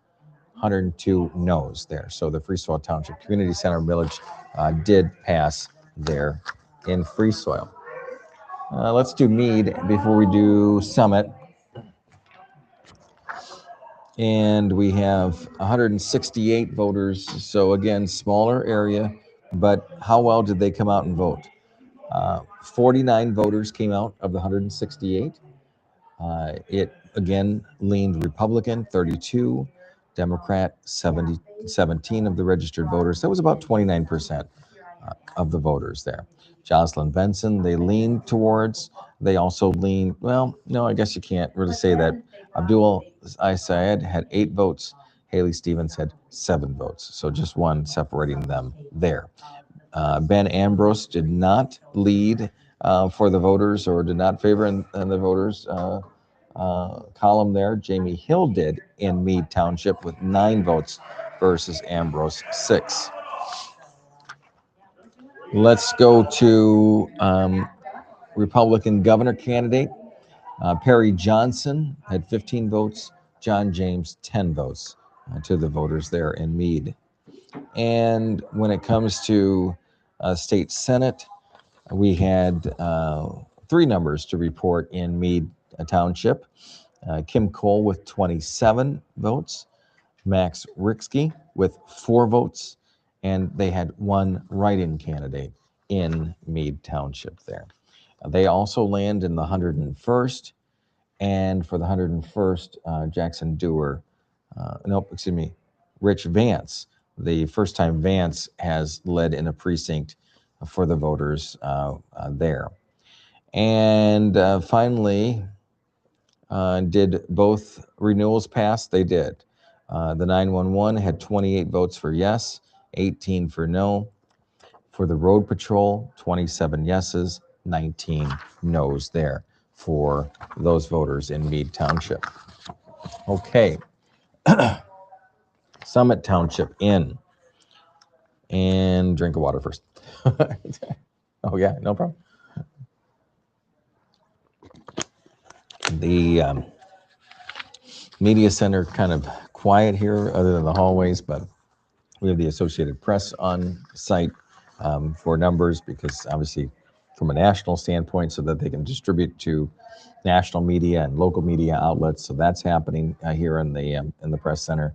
102 no's there. So the Free Soil Township Community Center millage did pass there in Free Soil. Let's do Mead before we do Summit. And we have 168 voters. So again, smaller area, but how well did they come out and vote? 49 voters came out of the 168. It again leaned Republican, 32, Democrat, 17 of the registered voters. That was about 29% of the voters there. Jocelyn Benson, they leaned towards. They also leaned, well, no, I guess you can't really say that. Abdul Syed had 8 votes. Haley Stevens had 7 votes. So just one separating them there. Ben Ambrose did not lead for the voters or did not favor in the voters column there. Jamie Hill did in Meade Township with 9 votes versus Ambrose 6. Let's go to Republican governor candidate. Perry Johnson had 15 votes. John James, 10 votes to the voters there in Meade. And when it comes to state senate, we had 3 numbers to report in Meade Township. Kim Cole with 27 votes, Max Rixke with 4 votes, and they had 1 write-in candidate in Meade Township there. They also land in the 101st, and for the 101st, Jackson Dewar, Rich Vance, the first time Vance has led in a precinct for the voters there. And finally, did both renewals pass? They did. The 911 had 28 votes for yes, 18 for no. For the road patrol, 27 yeses, 19 no's there for those voters in Meade Township. Okay. Summit Township in. And drink of water first. Oh yeah, no problem. The media center kind of quiet here other than the hallways, but we have the Associated Press on site for numbers because obviously from a national standpoint so that they can distribute to national media and local media outlets. So that's happening here in the press center.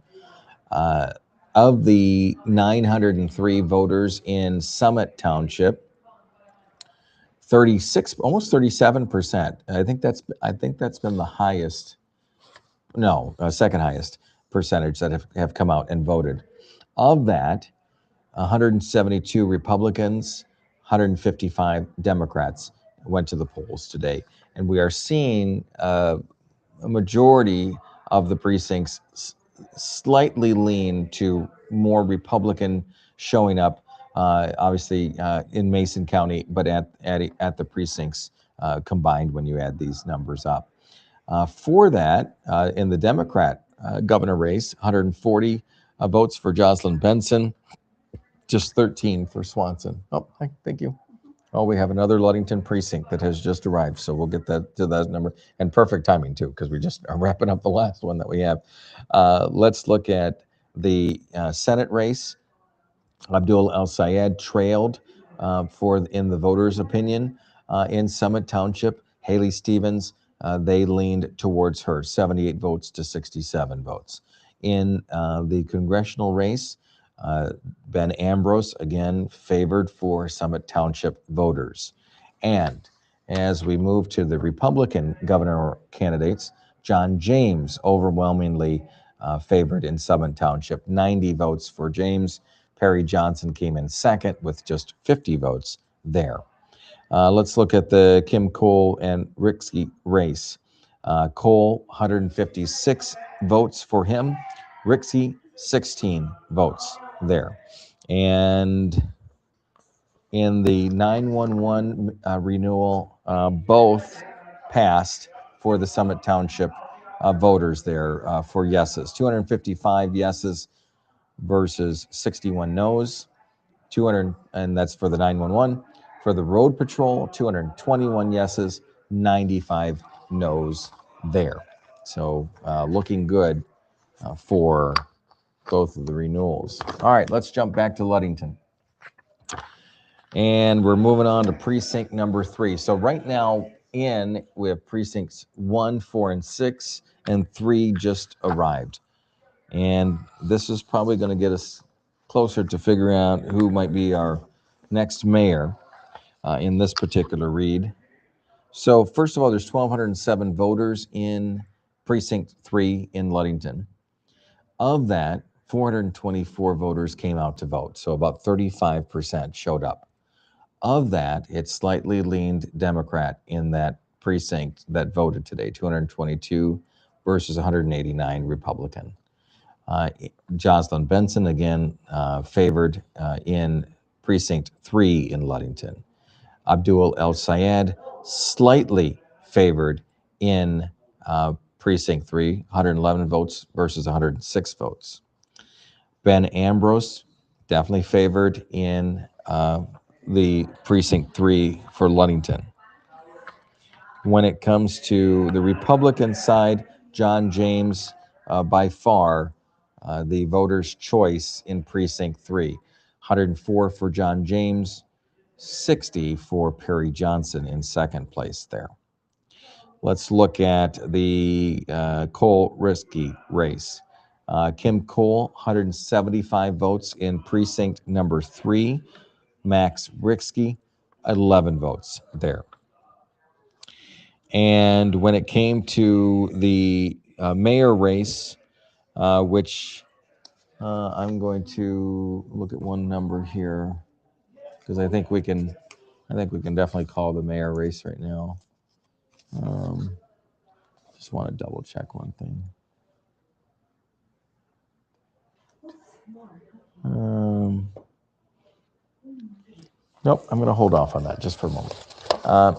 Of the 903 voters in Summit Township, 36, almost 37%. I think that's been the highest, second highest percentage that have come out and voted. Of that, 172 Republicans, 155 Democrats went to the polls today. And we are seeing a majority of the precincts slightly lean to more Republican showing up, obviously in Mason County, but at the precincts combined when you add these numbers up. For that, in the Democrat governor race, 140 votes for Jocelyn Benson, just 13 for Swanson. Oh, thank you. Oh, we have another Ludington precinct that has just arrived, so we'll get that to that number. And perfect timing, too, because we just are wrapping up the last one that we have. Let's look at the Senate race. Abdul El-Sayed trailed in the voters' opinion in Summit Township. Haley Stevens, they leaned towards her, 78 votes to 67 votes. In the congressional race, Ben Ambrose, again, favored for Summit Township voters. And as we move to the Republican governor candidates, John James overwhelmingly favored in Summit Township, 90 votes for James. Perry Johnson came in second with just 50 votes there. Let's look at the Kim Cole and Rixke race. Cole, 156 votes for him. Rixke, 16 votes there. And in the 911 renewal, both passed for the Summit Township voters there for yeses. 255 yeses versus 61 noes. 200, and that's for the 911. For the road patrol, 221 yeses, 95 noes there. So looking good for both of the renewals. All right, let's jump back to Ludington. And we're moving on to precinct number 3. So right now we have precincts 1, 4, and 6, and 3 just arrived. And this is probably going to get us closer to figuring out who might be our next mayor in this particular read. So first of all, there's 1,207 voters in precinct 3 in Ludington. Of that, 424 voters came out to vote. So about 35% showed up. Of that, it slightly leaned Democrat in that precinct that voted today, 222 versus 189 Republican. Jocelyn Benson, again, favored in precinct 3 in Ludington. Abdul El Sayed, slightly favored in precinct 3, 111 votes versus 106 votes. Ben Ambrose, definitely favored in the precinct 3 for Ludington. When it comes to the Republican side, John James, by far, the voters' choice in precinct 3. 104 for John James, 60 for Perry Johnson in second place there. Let's look at the Cole-Rixke race. Kim Cole, 175 votes in precinct number 3. Max Rixke, 11 votes there. And when it came to the mayor race, which I'm going to look at one number here because I think we can definitely call the mayor race right now. Just want to double check one thing. Nope, I'm going to hold off on that just for a moment.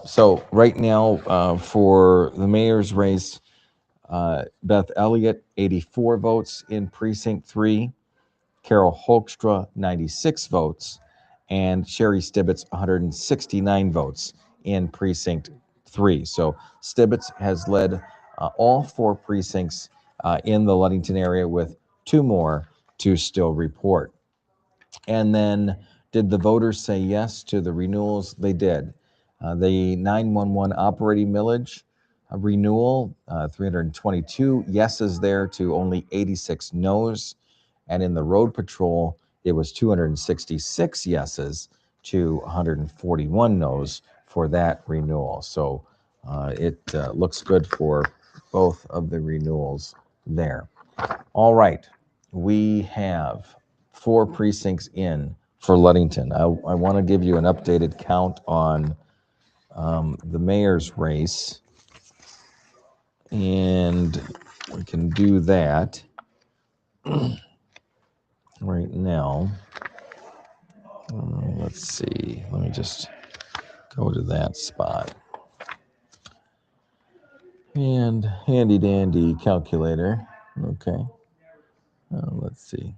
So right now for the mayor's race, Beth Elliott, 84 votes in precinct 3. Carol Hoekstra, 96 votes. And Sherry Stibbets, 169 votes in precinct 3. So Stibbets has led all 4 precincts in the Ludington area with 2 more to still report. And then did the voters say yes to the renewals? They did. The 911 operating millage renewal, 322 yeses there to only 86 noes. And in the road patrol, it was 266 yeses to 141 noes for that renewal. So it looks good for both of the renewals there. All right, we have 4 precincts in for Ludington. I want to give you an updated count on the mayor's race, and we can do that right now. Let's see. Let me just go to that spot. And handy dandy calculator. Okay. Let's see.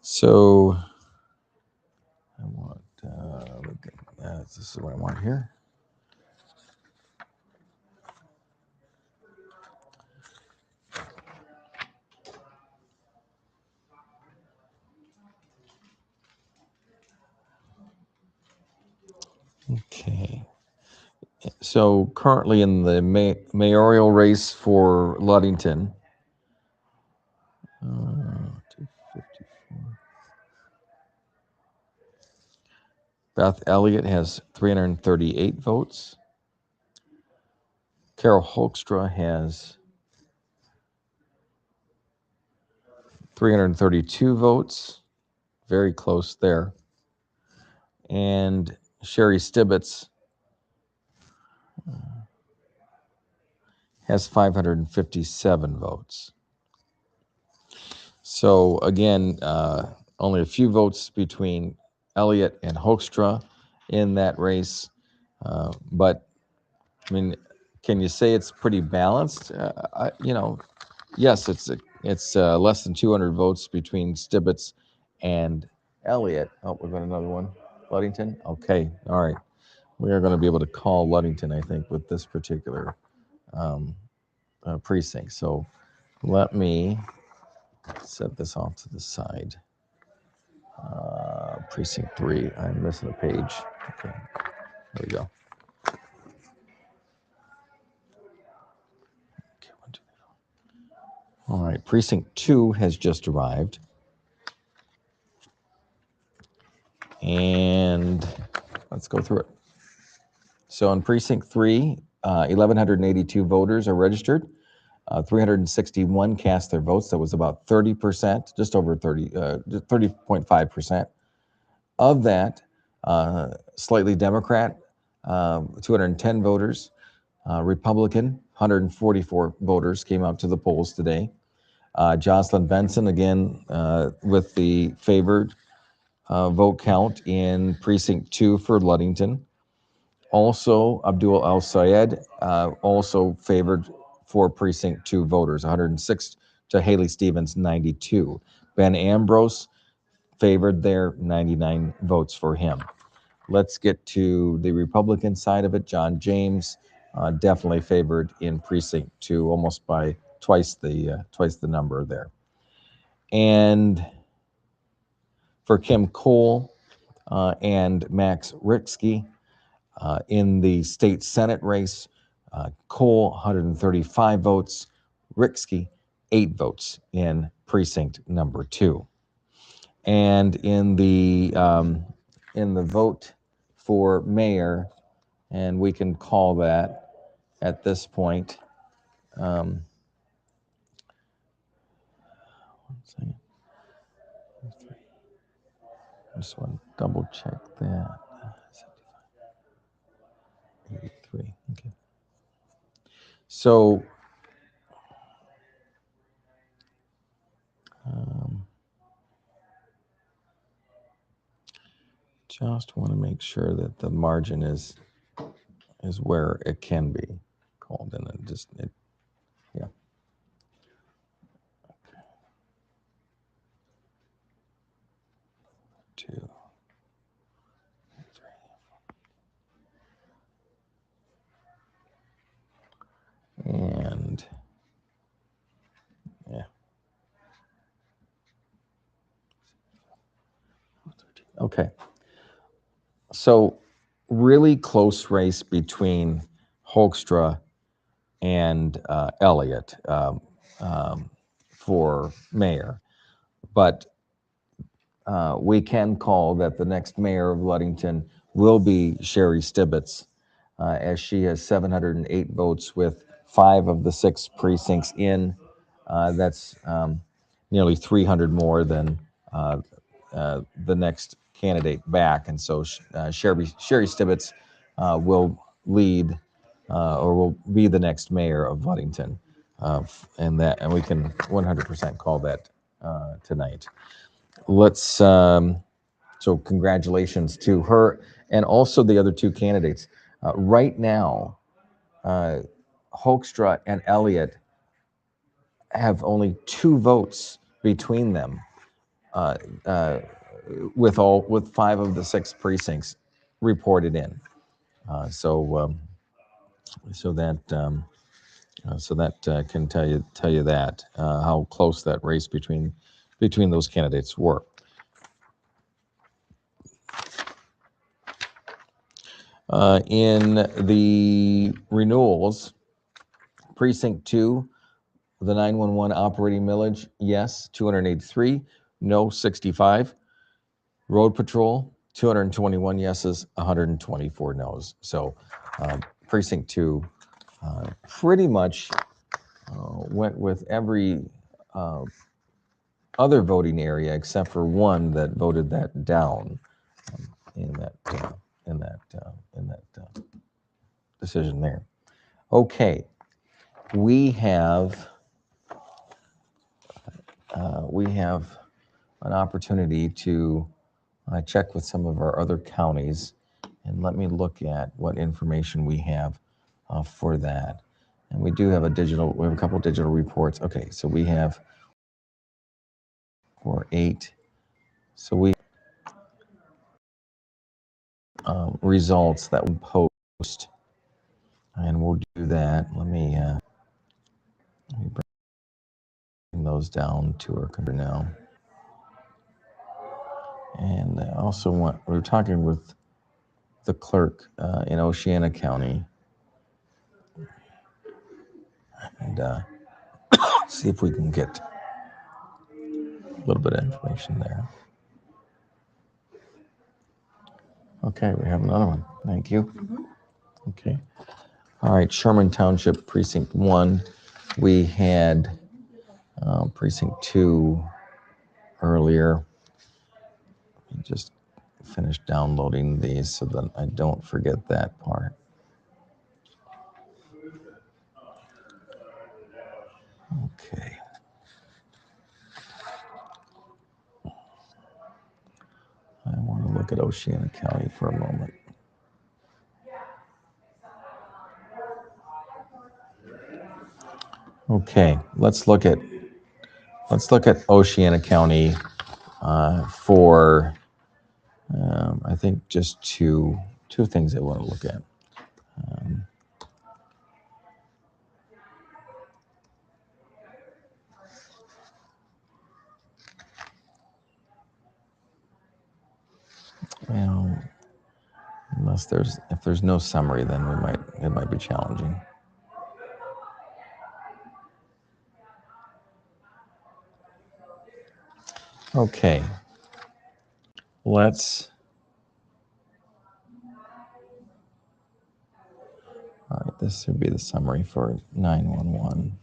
So I want, this is what I want here. Okay. So currently in the mayoral race for Ludington, Beth Elliott has 338 votes. Carol Hoekstra has 332 votes. Very close there. And Sherry Stibbets has 557 votes. So again, only a few votes between Elliott and Hoekstra in that race. But I mean, can you say it's pretty balanced? Yes, it's less than 200 votes between Stibbets and Elliott. Oh, we've got another one. Ludington? Okay, all right. We are going to be able to call Ludington, I think, with this particular precinct. So let me set this off to the side. Precinct 3. I'm missing a page. Okay, there we go. Okay, 1, 2, 3, 4. All right, precinct 2 has just arrived. And let's go through it. So in precinct 3, 1,182 voters are registered. 361 cast their votes. That was about 30%, just over 30.5%. Of that, slightly Democrat, 210 voters. Republican, 144 voters came out to the polls today. Jocelyn Benson, again, with the favored vote count in precinct 2 for Ludington. Also, Abdul Al Sayed, also favored for precinct 2 voters, 106 to Haley Stevens, 92. Ben Ambrose favored there, 99 votes for him. Let's get to the Republican side of it. John James, definitely favored in precinct 2, almost by twice the number there. And for Kim Cole and Max Ritsky, in the state Senate race, Cole, 135 votes, Ritsky, 8 votes in precinct number 2. And in the vote for mayor, and we can call that at this point. One second. I just want to double check that. 83. Okay. So just want to make sure that the margin is where it can be called, and then yeah. Okay. 2, 3, and yeah. Okay. So really close race between Hoekstra and Elliott for mayor. But we can call that the next mayor of Ludington will be Sherry Stibbets, as she has 708 votes with 5 of the 6 precincts in. That's nearly 300 more than the next candidate back. And so Sherry Stibbets will lead or will be the next mayor of Ludington. And we can 100% call that tonight. Let's so congratulations to her and also the other 2 candidates. Right now, Hoekstra and Elliott have only 2 votes between them, with 5 of the 6 precincts reported in. So that can tell you that how close that race between those candidates were. In the renewals, precinct 2, the 911 operating millage, yes, 283, no, 65. Road patrol, 221 yeses, 124 noes. So precinct 2 pretty much went with every other voting area except for one that voted that down in that decision there. Okay, we have an opportunity to check with some of our other counties, and let me look at what information we have for that. And we have a couple digital reports. Okay, so we have 8. So we results that we post, and we'll do that. Let me bring those down to our computer now. And I also we're talking with the clerk in Oceana County, and see if we can get a little bit of information there. Okay, we have another one. Thank you. Okay. All right, Sherman Township, Precinct 1. We had Precinct 2 earlier. Just finished downloading these so that I don't forget that part. Okay. I want to look at Oceana County for a moment. Okay, let's look at Oceana County for I think just two things I want to look at. Well, if there's no summary, then it might be challenging. Okay, all right, this would be the summary for 911.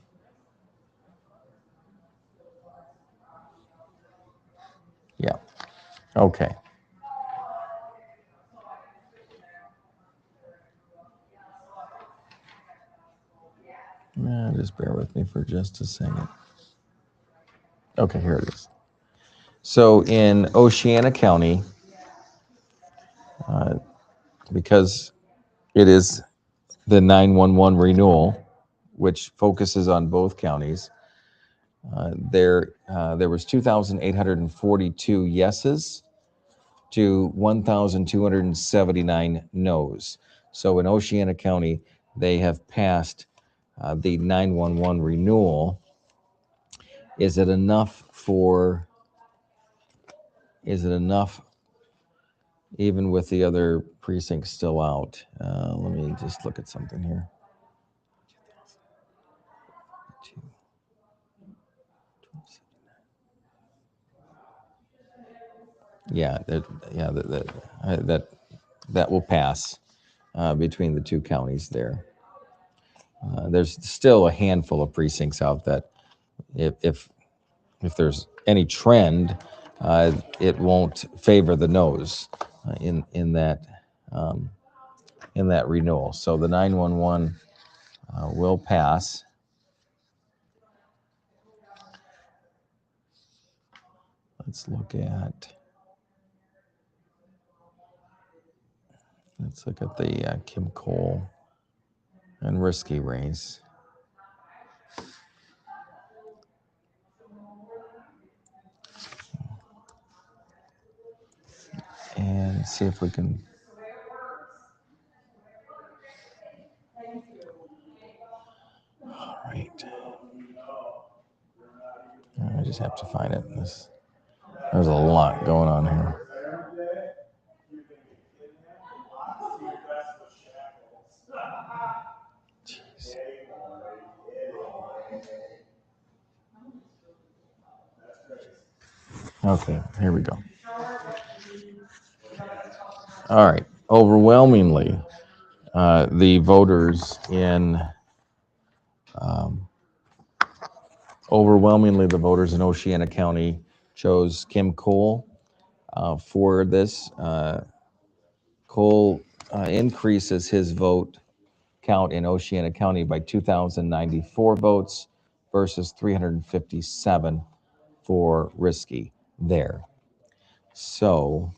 Yeah, okay. Just bear with me for just a second. Okay, here it is. So in Oceana County, because it is the 911 renewal, which focuses on both counties, there was 2,842 yeses to 1,279 noes. So in Oceana County, they have passed the 911 renewal. Is it enough even with the other precincts still out? Let me just look at something here. Yeah, that will pass between the two counties there. There's still a handful of precincts out that if there's any trend, it won't favor the noes in that renewal. So the 911 will pass. Let's look at the Kim Cole and Risky race. And see if we can. All right. I just have to find it. There's a lot going on here. Jeez. Okay, here we go. All right. Overwhelmingly, the voters in um, Oceana County chose Kim Cole for this. Cole increases his vote count in Oceana County by 2,094 votes versus 357 for Risky there. So,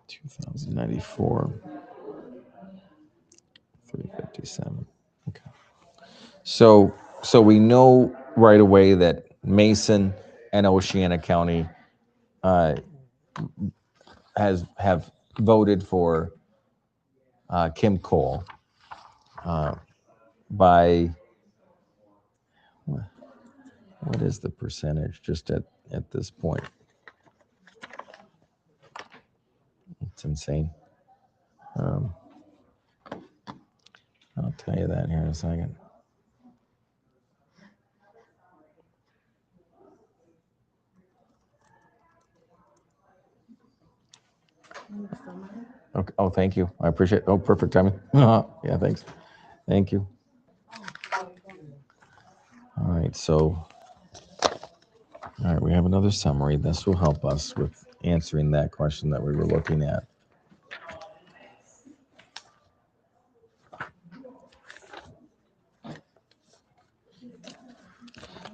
2,094, 357. Okay. So we know right away that Mason and Oceana County uh, have voted for Kim Cole uh, by, what is the percentage just at this point? It's insane. I'll tell you that here in a second. Okay. Oh, thank you. I appreciate it. Oh, perfect timing. Yeah, thanks. Thank you. All right, so, all right, we have another summary. This will help us with answering that question that we were looking at.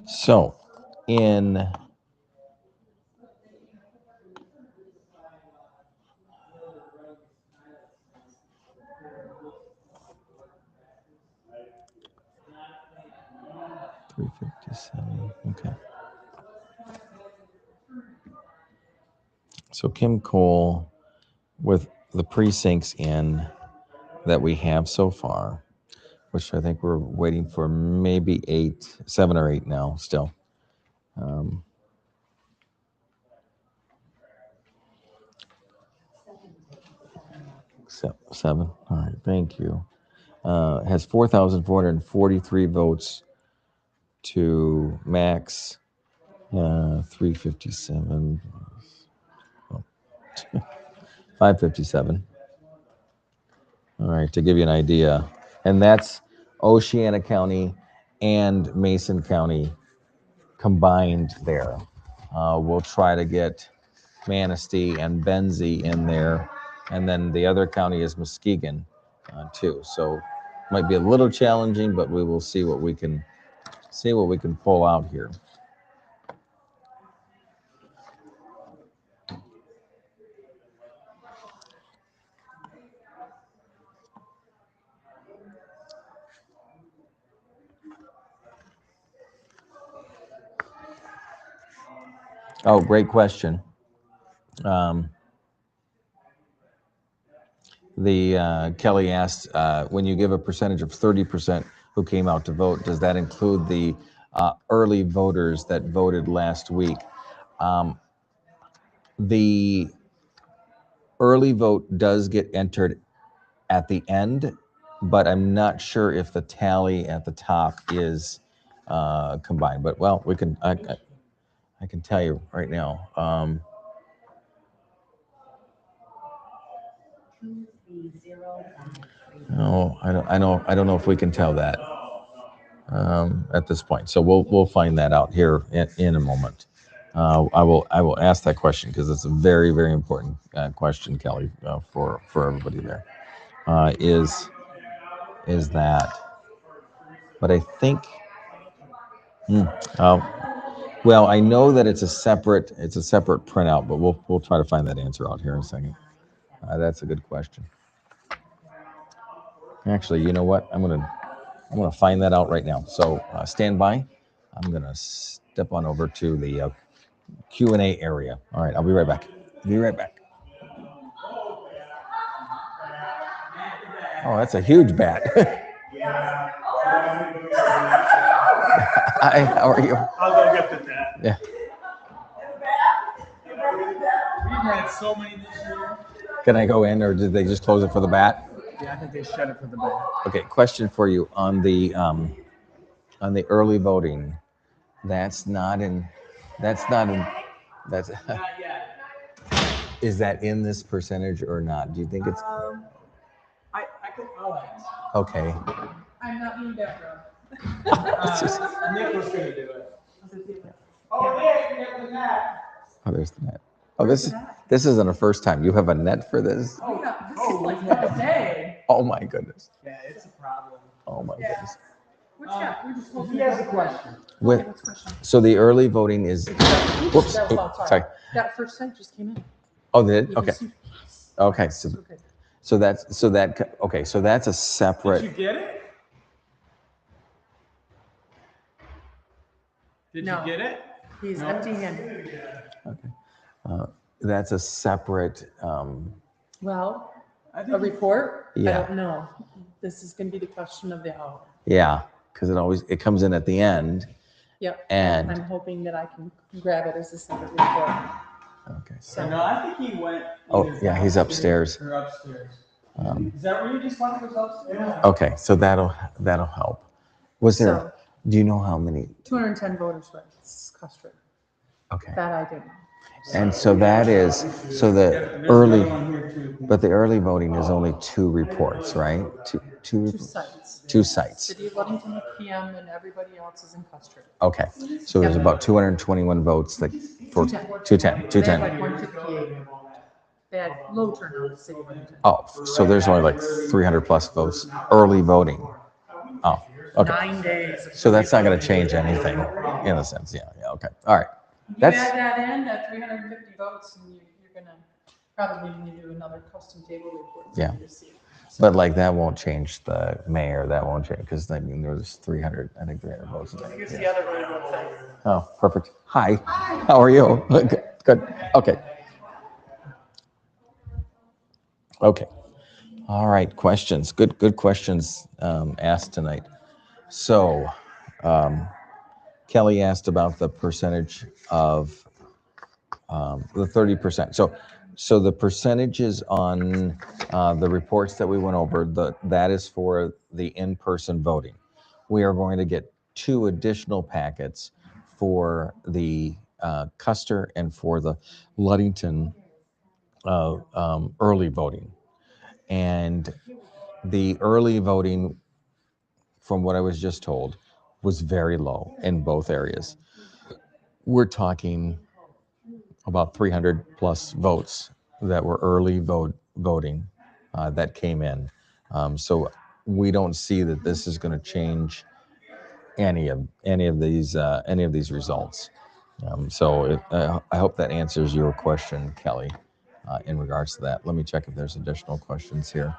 So, in $357, okay. So Kim Cole, with the precincts in that we have so far, which I think we're waiting for maybe 7 or 8 now still. Um, 7. All right, thank you. Has 4,443 votes to max 357, 557. All right, to give you an idea. And that's Oceana County and Mason County combined there. We'll try to get Manistee and Benzie in there. And then the other county is Muskegon too. So might be a little challenging, but we will see what we can pull out here. Oh, great question. Kelly asked, when you give a percentage of 30% who came out to vote, does that include the early voters that voted last week? The early vote does get entered at the end, but I'm not sure if the tally at the top is combined. But well, I can tell you right now. No, I don't know if we can tell that at this point. So we'll find that out here in a moment. I will ask that question because it's a very, very important question, Kelly, for everybody there. Is that? But I think. Well, I know that it's a separate printout, but we'll try to find that answer out here in a second. That's a good question. Actually, you know what? I'm gonna find that out right now. So stand by. I'm gonna step on over to the Q&A area. All right, I'll be right back. Be right back. Oh, that's a huge bat. Hi, how are you? I'll go get the bat. Yeah. We've had so many this year. Can I go in, or did they just close it for the bat? Yeah, I think they shut it for the ballot. Okay, question for you on the early voting. That's not in. That's not in. That's. Not yet. Is that in this percentage or not? Do you think it's I'll ask. okay? I'm not being background. Nick was gonna do it. Oh, Nick, you have the net. Oh, there's the net. Oh, this isn't a first time. You have a net for this? Oh, yeah, this is like one day. Oh my goodness. Yeah, it's a problem. Oh my goodness. What's that? We're just He has a question. With Okay, what's the question? so the early voting is. Whoops. That was outside. Sorry. That first site just came in. Oh, did it? You can Okay. see- Okay. So Okay. so that okay. So that's a Did separate. you get it? Did No. you get it? He's No. empty-handed. Okay. That's a separate. Well, I a think report? I Yeah. don't know. This is gonna be the question of the hour. Yeah, because it comes in at the end. Yep. And- I'm hoping that I can grab it as a separate report. Okay. So, No, I think he went. Oh, either yeah, he's downstairs upstairs. Or upstairs. Um, Is that where you just went? Was upstairs? okay. So that'll help. Was there? so Do you know how many? 210 voters were custard. Okay. That I didn't. And so that is so the There's early. another one here too. But the early voting is only 2 reports, right? Two Two sites. 2 sites. City of Ludington with PM and everybody else is in custard. Okay. So there's about 221 votes that for 210. They had like 158. They had low turnout in the city of Ludington. Oh, so there's only like 300 plus votes early voting. Oh, okay. 9 days. So that's not going to change anything in a sense. Yeah. Yeah. Okay. All right. You That's add that in, that 350 votes, and you're gonna probably need to do another custom table report. Yeah. To see. but like that won't change the mayor. That won't change because I mean there's 300. I think 300 votes. Here's Yeah. the other really good thing. Oh, perfect. Hi. How are you? Good. Good. Okay. Okay. All right. Questions. Good questions asked tonight. So, Kelly asked about the percentage of the 30%. So the percentages on the reports that we went over, that is for the in-person voting. We are going to get 2 additional packets for the Custer and for the Ludington early voting. And the early voting, from what I was just told, was very low in both areas. We're talking about 300 plus votes that were early voting that came in. So we don't see that this is going to change any of these results. I hope that answers your question, Kelly, in regards to that. Let me check if there's additional questions here.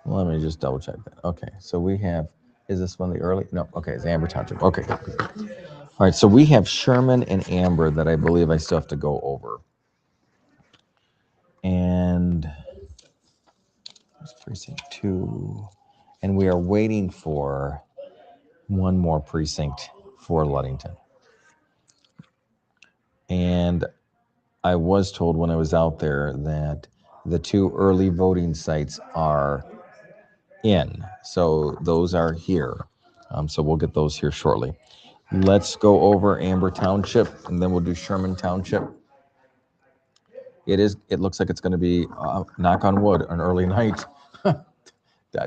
Let me just double check that. Okay, so we have, is this one the early? No, okay, it's Amber Township. Okay, good. All right, so we have Sherman and Amber that I believe I still have to go over. And that's precinct 2. And we are waiting for one more precinct for Ludington. And I was told when I was out there that the 2 early voting sites are in. So those are here. So we'll get those here shortly. Let's go over Amber Township and then we'll do Sherman Township. It looks like it's going to be, knock on wood, an early night.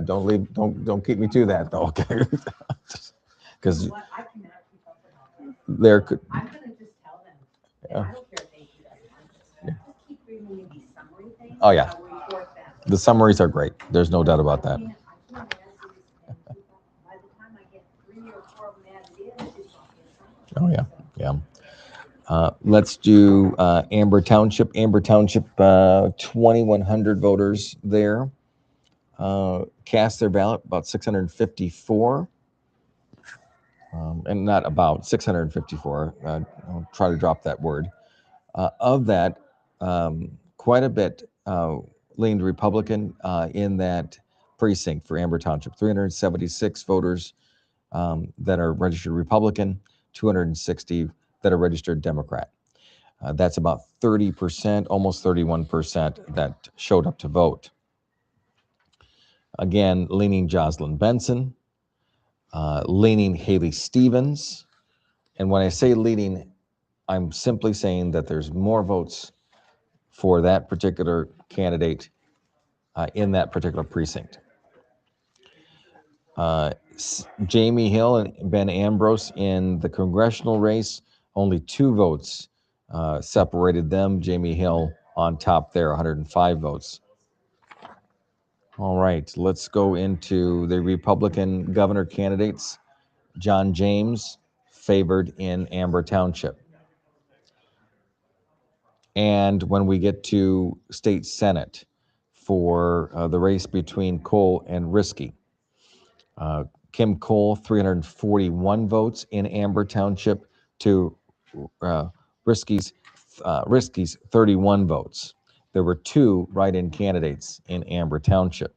Don't keep me to that though, okay? Because there could, I'm gonna just tell them, that I don't care if they do that. Just keep bringing me these summary things. Oh, yeah. I'll report them. the summaries are great. There's no doubt about that. I can't add these, and by the time I get 3 or 4 of them added in, it's all Oh, yeah, yeah. Let's do Amber Township. Amber Township, 2,100 voters there. Cast their ballot, about 654. And not about 654. I'll try to drop that word. Of that, quite a bit leaned Republican in that precinct for Amber Township. 376 voters that are registered Republican, 260 that are registered Democrat. That's about 30%, almost 31% that showed up to vote. Again, leaning Jocelyn Benson, leaning Haley Stevens. And when I say leaning, I'm simply saying that there's more votes for that particular candidate in that particular precinct. Jamie Hill and Ben Ambrose in the congressional race, only 2 votes separated them. Jamie Hill on top there, 105 votes. All right, let's go into the Republican governor candidates. John James favored in Amber Township. And when we get to state senate for the race between Cole and Risky, Kim Cole, 341 votes in Amber Township to Risky's 31 votes. There were 2 write-in candidates in Amber Township.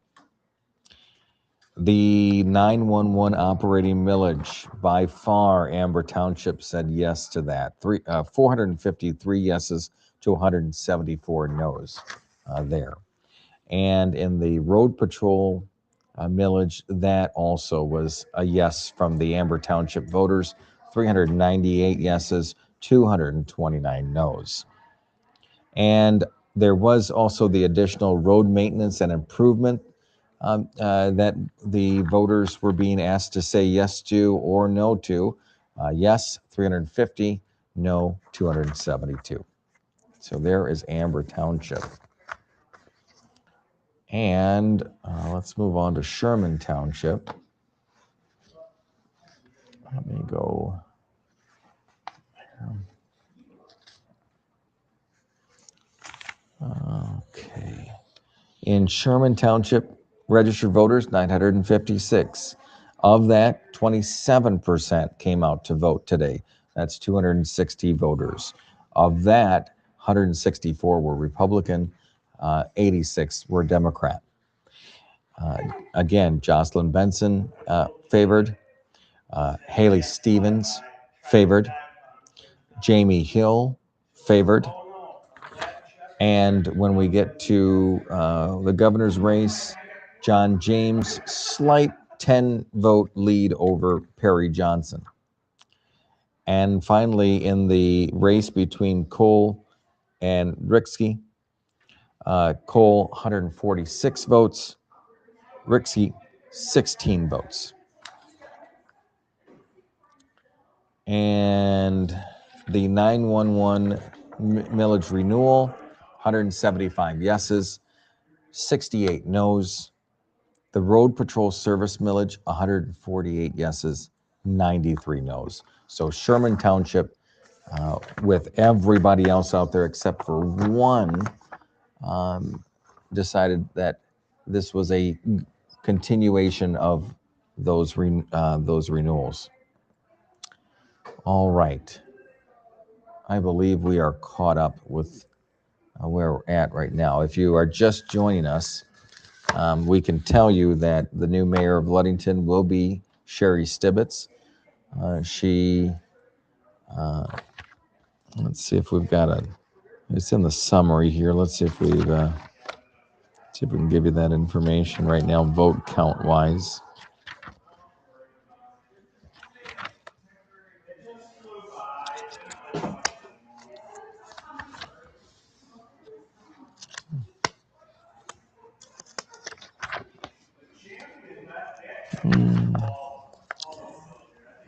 The 911 operating millage, by far, Amber Township said yes to that. 453 yeses to 174 noes there. And in the road patrol millage, that also was a yes from the Amber Township voters, 398 yeses, 229 noes. And there was also the additional road maintenance and improvement that the voters were being asked to say yes to or no to. Yes, 350, no, 272. So there is Amber Township. And let's move on to Sherman Township. Let me go. Okay. In Sherman Township, registered voters, 956. Of that, 27% came out to vote today. That's 260 voters. Of that, 164 were Republican, 86 were Democrat. Again, Jocelyn Benson favored, Haley Stevens favored, Jamie Hill favored. And when we get to the governor's race, John James, slight 10-vote lead over Perry Johnson. And finally, in the race between Cole and Rixke, Cole 146 votes, Rixke 16 votes. And the 911 millage renewal, 175 yeses, 68 noes. The road patrol service millage, 148 yeses, 93 noes. So Sherman Township, with everybody else out there except for one, decided that this was a continuation of those renewals. All right. I believe we are caught up with where we're at right now. If you are just joining us, we can tell you that the new mayor of Ludington will be Sherry Stibbets. Let's see if we've got it's in the summary here. Let's see if we can give you that information right now, vote count wise.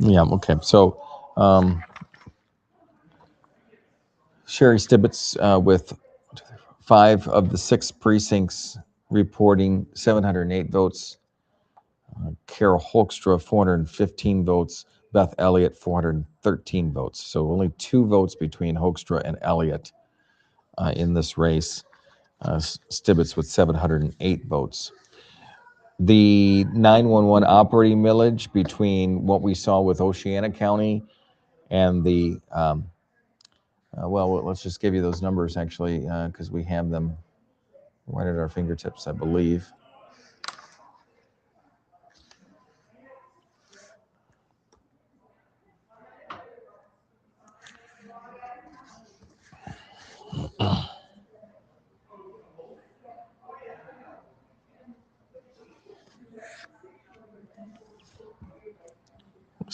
Yeah, okay. So Sherry Stibbets with 5 of the 6 precincts reporting 708 votes. Carol Holkstra, 415 votes. Beth Elliott, 413 votes. So only 2 votes between Holkstra and Elliott in this race. Stibbets with 708 votes. The 911 operating millage between what we saw with Oceana County and the, well, let's just give you those numbers actually, because we have them right at our fingertips, I believe.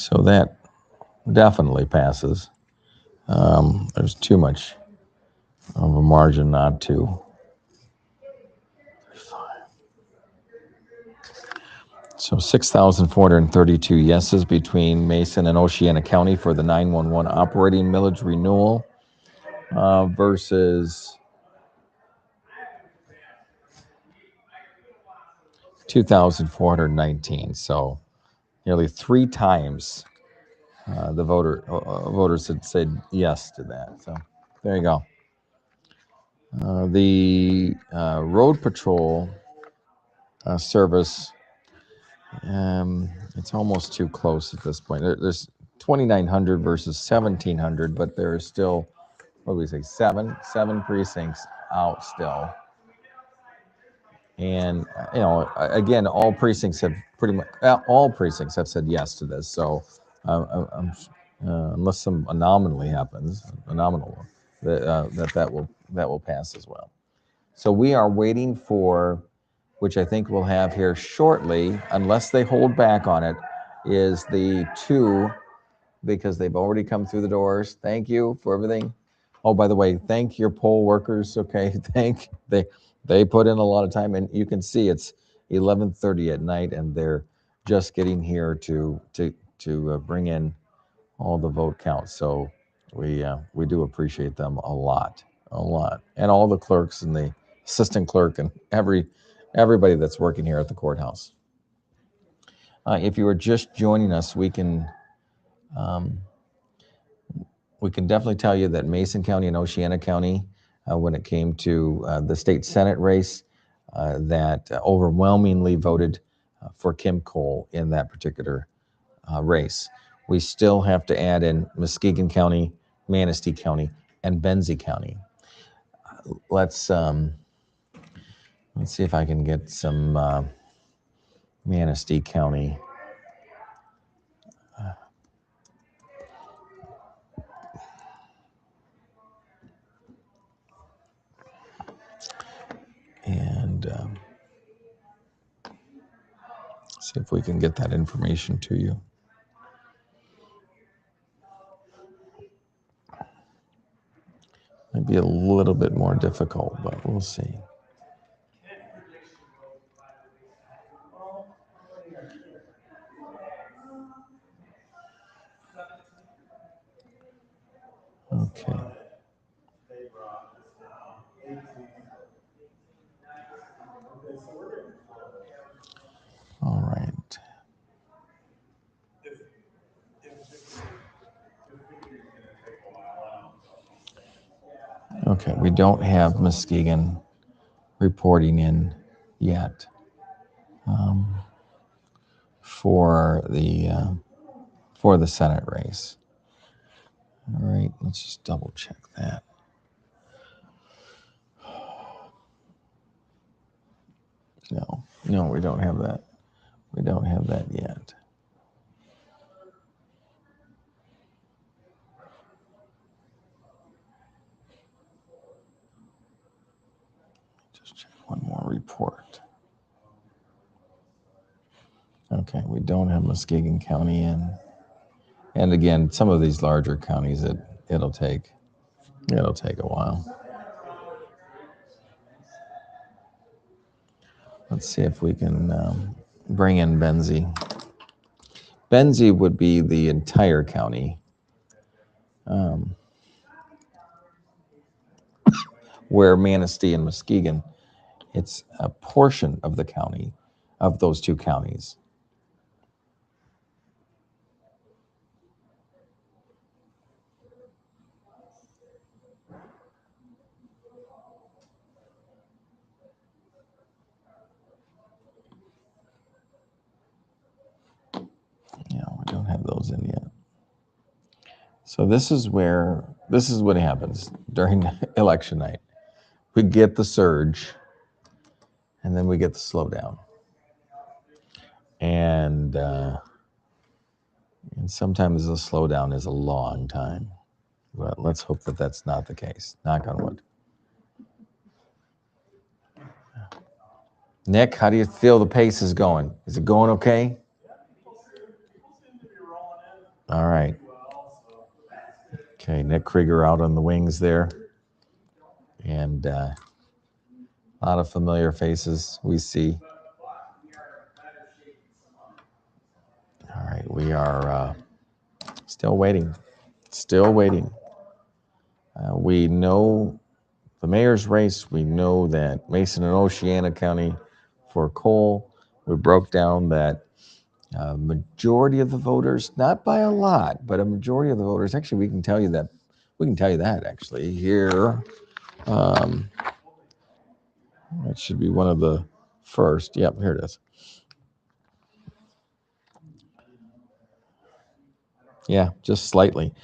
So that definitely passes. There's too much of a margin not to. So 6,432 yeses between Mason and Oceana County for the 911 operating millage renewal versus 2,419. So nearly 3 times the voters had said yes to that. So there you go. The road patrol service, it's almost too close at this point. There's 2,900 versus 1,700, but there's still, what do we say, seven precincts out still. And again, all precincts have said yes to this. So unless some anomaly happens, that will pass as well. So we are waiting for, which I think we'll have here shortly, unless they hold back on it, is the 2, because they've already come through the doors. Thank you for everything. Oh, by the way, thank your poll workers. Okay, they put in a lot of time, and you can see it's 11:30 at night, and they're just getting here to bring in all the vote counts. So we do appreciate them a lot, and all the clerks and the assistant clerk and everybody that's working here at the courthouse. If you are just joining us, we can definitely tell you that Mason County and Oceana County, when it came to the state Senate race, that overwhelmingly voted for Kim Cole in that particular race. We still have to add in Muskegon County, Manistee County, and Benzie County. Let's see if I can get some Manistee County. And see if we can get that information to you. Might be a little bit more difficult, but we'll see. Okay. All right. Okay, we don't have Muskegon reporting in yet for the Senate race. All right, let's just double check that. No, we don't have that. We don't have that yet. Just check one more report. Okay, we don't have Muskegon County in. And again, some of these larger counties, it'll take a while. Let's see if we can bring in Benzie. Benzie would be the entire county. Where Manistee and Muskegon, it's a portion of the county, of those 2 counties. Yeah, we don't have those in yet. So this is what happens during election night. We get the surge, and then we get the slowdown. And sometimes the slowdown is a long time. But let's hope that that's not the case. Knock on wood. Nick, how do you feel the pace is going? Is it going okay? All right. Okay, Nick Krieger out on the wings there. And a lot of familiar faces we see. All right, we are still waiting. Still waiting. We know the mayor's race. We know that Mason and Oceana County for Cole, we broke down that majority of the voters, not by a lot, but a majority of the voters, actually we can tell you that actually here. That should be one of the first. Yep, here it is. Yeah, just slightly.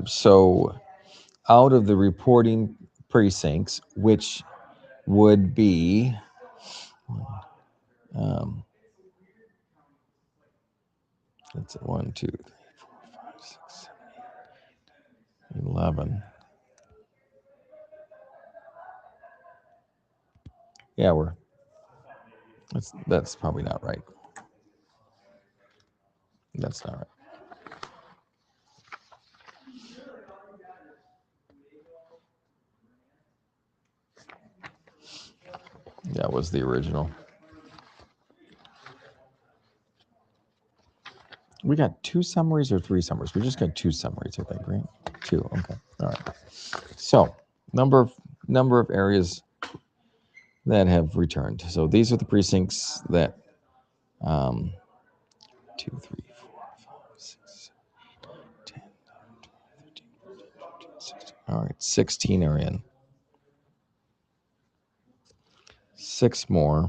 So out of the reporting precincts, which would be that's 1, 2, 3, 4, 5, 6, 7, 8, 11. Yeah, that's probably not right. That's not right. That was the original. We got 2 summaries or 3 summaries? We just got 2 summaries, I think, right? 2. Okay. All right. So number of areas that have returned. So these are the precincts that 2, 3, 4, 5, 6, 7, 8, 10, 11, 12, 13, 14, 15, 16. All right, 16 are in. 6 more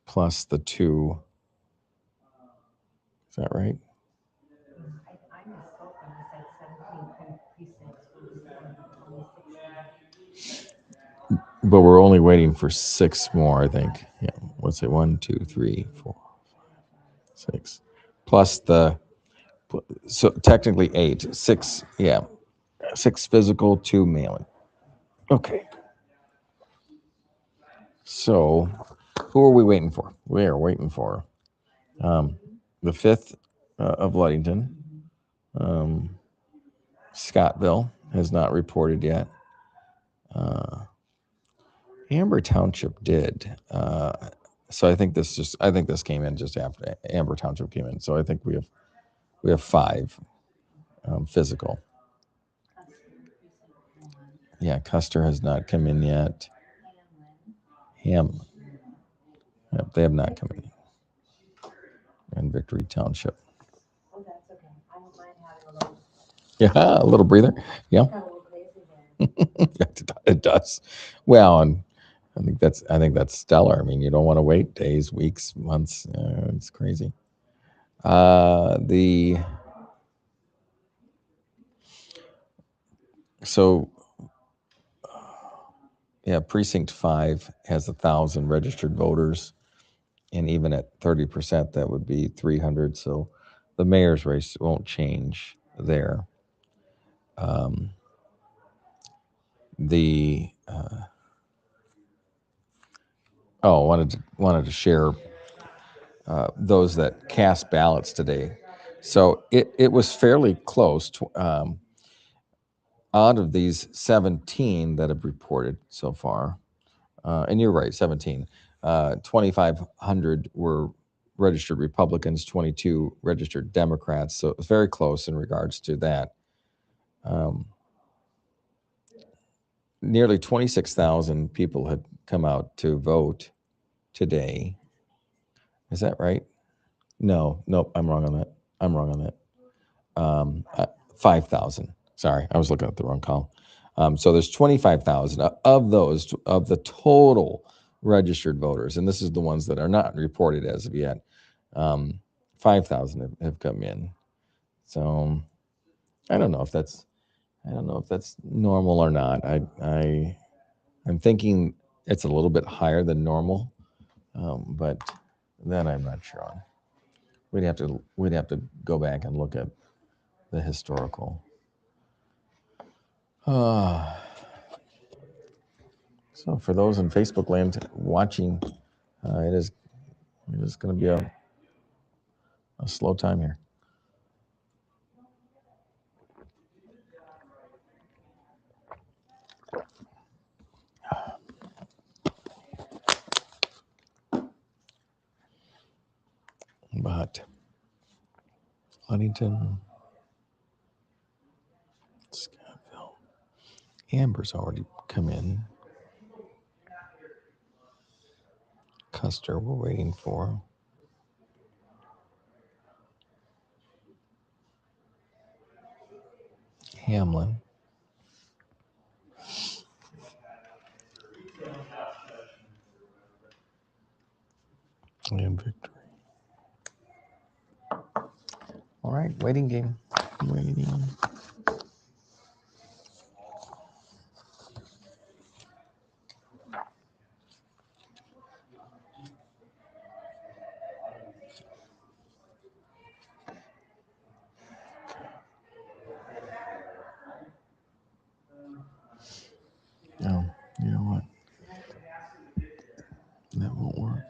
plus the 2. Is that right? I misspoke when I said 17 precincts. But we're only waiting for 6 more, I think. Yeah. What's it? 1, 2, 3, 4, 5, 6. Plus so technically 8. 6, yeah. 6 physical, 2 mailing. Okay. So who are we waiting for? We are waiting for the 5th of Ludington. Scottville has not reported yet. Amber Township did. So I think this came in just after Amber Township came in. So I think we have 5 physical. Yeah, Custer has not come in yet. Ham. Yep, they have not come in. And Victory Township. Oh, that's okay. I don't mind having Yeah, a little breather. Yeah. a little crazy there. It does. Well, and I think that's stellar. I mean, you don't want to wait days, weeks, months. It's crazy. Precinct 5 has 1,000 registered voters, and even at 30%, that would be 300. So the mayor's race won't change there. Wanted to share those that cast ballots today. So it was fairly close. Out of these 17 that have reported so far, and you're right, 17, 2,500 were registered Republicans, 22 registered Democrats. So it was very close in regards to that. Nearly 26,000 people had come out to vote today. Is that right? No, nope, I'm wrong on that. 5,000. Sorry, I was looking at the wrong column. So there's 25,000 of those, of the total registered voters, and this is the ones that are not reported as of yet. 5,000 have come in. So I don't know if that's normal or not. I'm thinking it's a little bit higher than normal, but that I'm not sure on. We'd have to go back and look at the historical. So for those in Facebook land watching, it is going to be a slow time here. but Ludington, Scottville, Amber's already come in. Custer, we're waiting for. Hamlin. And Victory. All right, waiting game. Waiting. Oh, you know what? That won't work.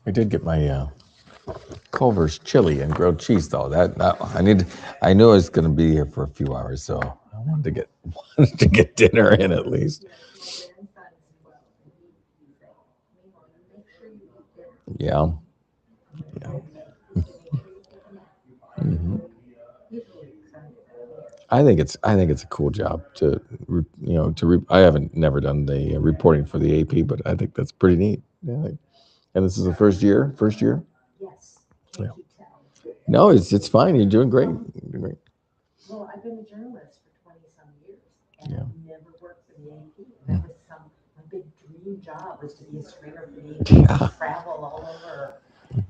I did get my Culver's chili and grilled cheese though. That I knew I was going to be here for a few hours, so I wanted to get wanted to get dinner in at least. Yeah. Yeah. hmm I think it's a cool job to I haven't never done the reporting for the AP, but I think that's pretty neat. Yeah. And this is the first year. Yes. Yeah. Can't you tell? No, it's fine. You're doing great. You're doing great. Well, I've been a journalist for 20-some years, and Yeah. I've never worked for the AP. That was my big dream job was to be a stringer for the AP, Yeah. travel all over. And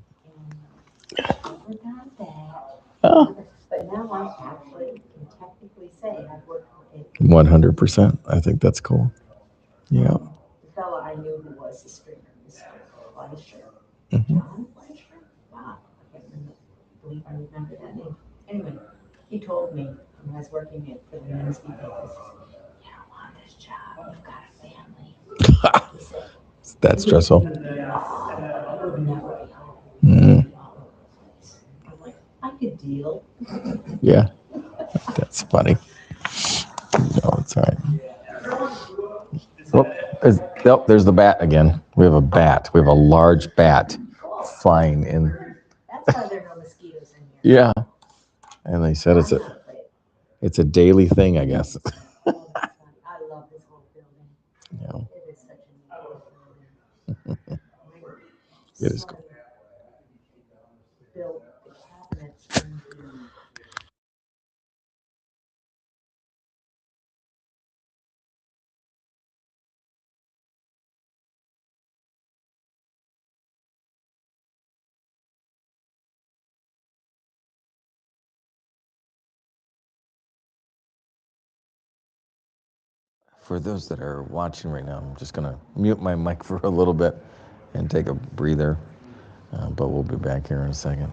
never got that. Oh. But now I actually can technically say I've worked for AP. 100%. I think that's cool. Yeah. The fellow I knew who was the stringer, Mr. Fleischer. Mhm. John Fleischer? Wow, I can't believe I remember that name. Anyway, he told me when I was working for the Wednesday papers, you don't want this job, you've got a family. He said, That's stressful. you would never be home. Mm. All over the place. I'm like, I could deal. Yeah. That's funny. No, it's all right. There's the bat again. We have a bat. We have a large bat flying in. That's why there are no mosquitoes in here. Yeah. And they said it's a daily thing, I guess. Oh, that's funny. I love this whole building. Yeah. It is such a neat building. It is cool. Built the cabinets in the For those that are watching right now, I'm just going to mute my mic for a little bit and take a breather, but we'll be back here in a second.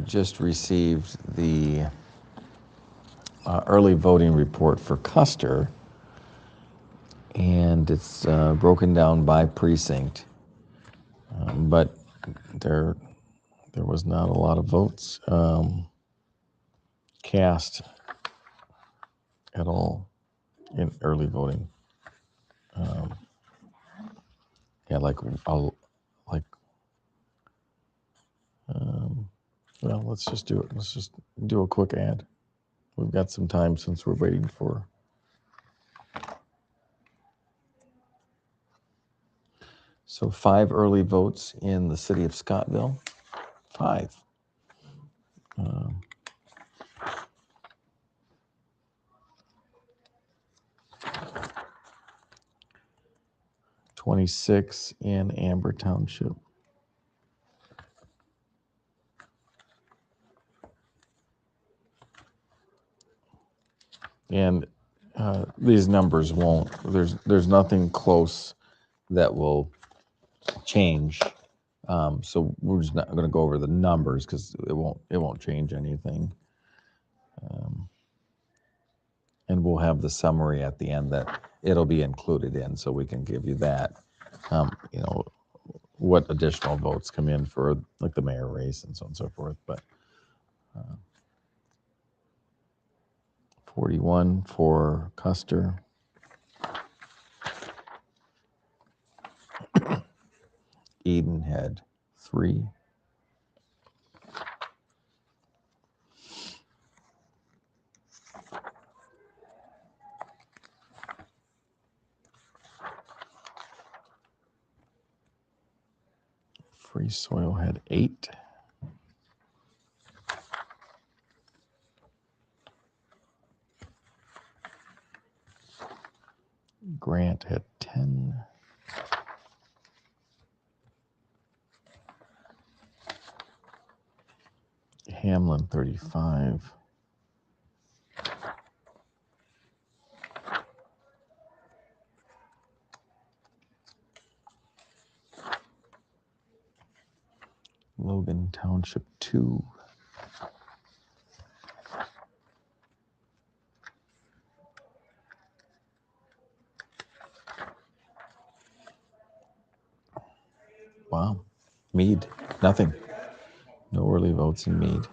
just received the early voting report for Custer, and it's broken down by precinct, but there was not a lot of votes cast at all in early voting. Yeah, well, let's just do it. Let's just do a quick ad. We've got some time since we're waiting for. So 5 early votes in the city of Scottville. 5. 26 in Amber Township. And these numbers won't, there's nothing close that will change. So we're just not going to go over the numbers because it won't change anything. And we'll have the summary at the end that it'll be included in, so we can give you that. You know, what additional votes come in for like the mayor race and so on and so forth. But 41 for Custer. Eden had 3. Free Soil had 8. Grant had 10. Hamlin 35. Logan Township 2. Wow. Meade, nothing. No early votes in Meade.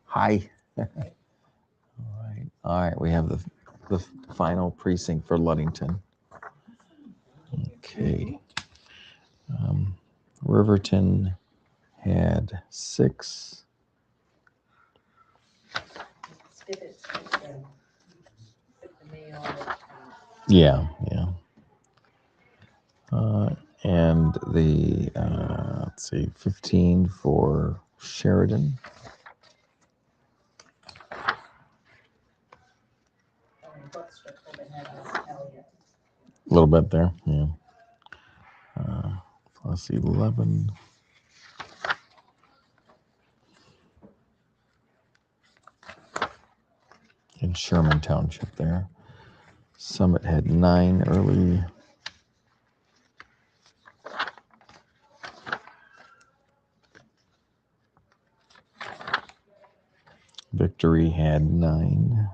Hi. All right. We have the final precinct for Ludington. Okay. Riverton had 6. Yeah. And the let's see, 15 for Sheridan. A little bit there, yeah. Plus 11. In Sherman Township there. Summit had 9 early. Victory had 9.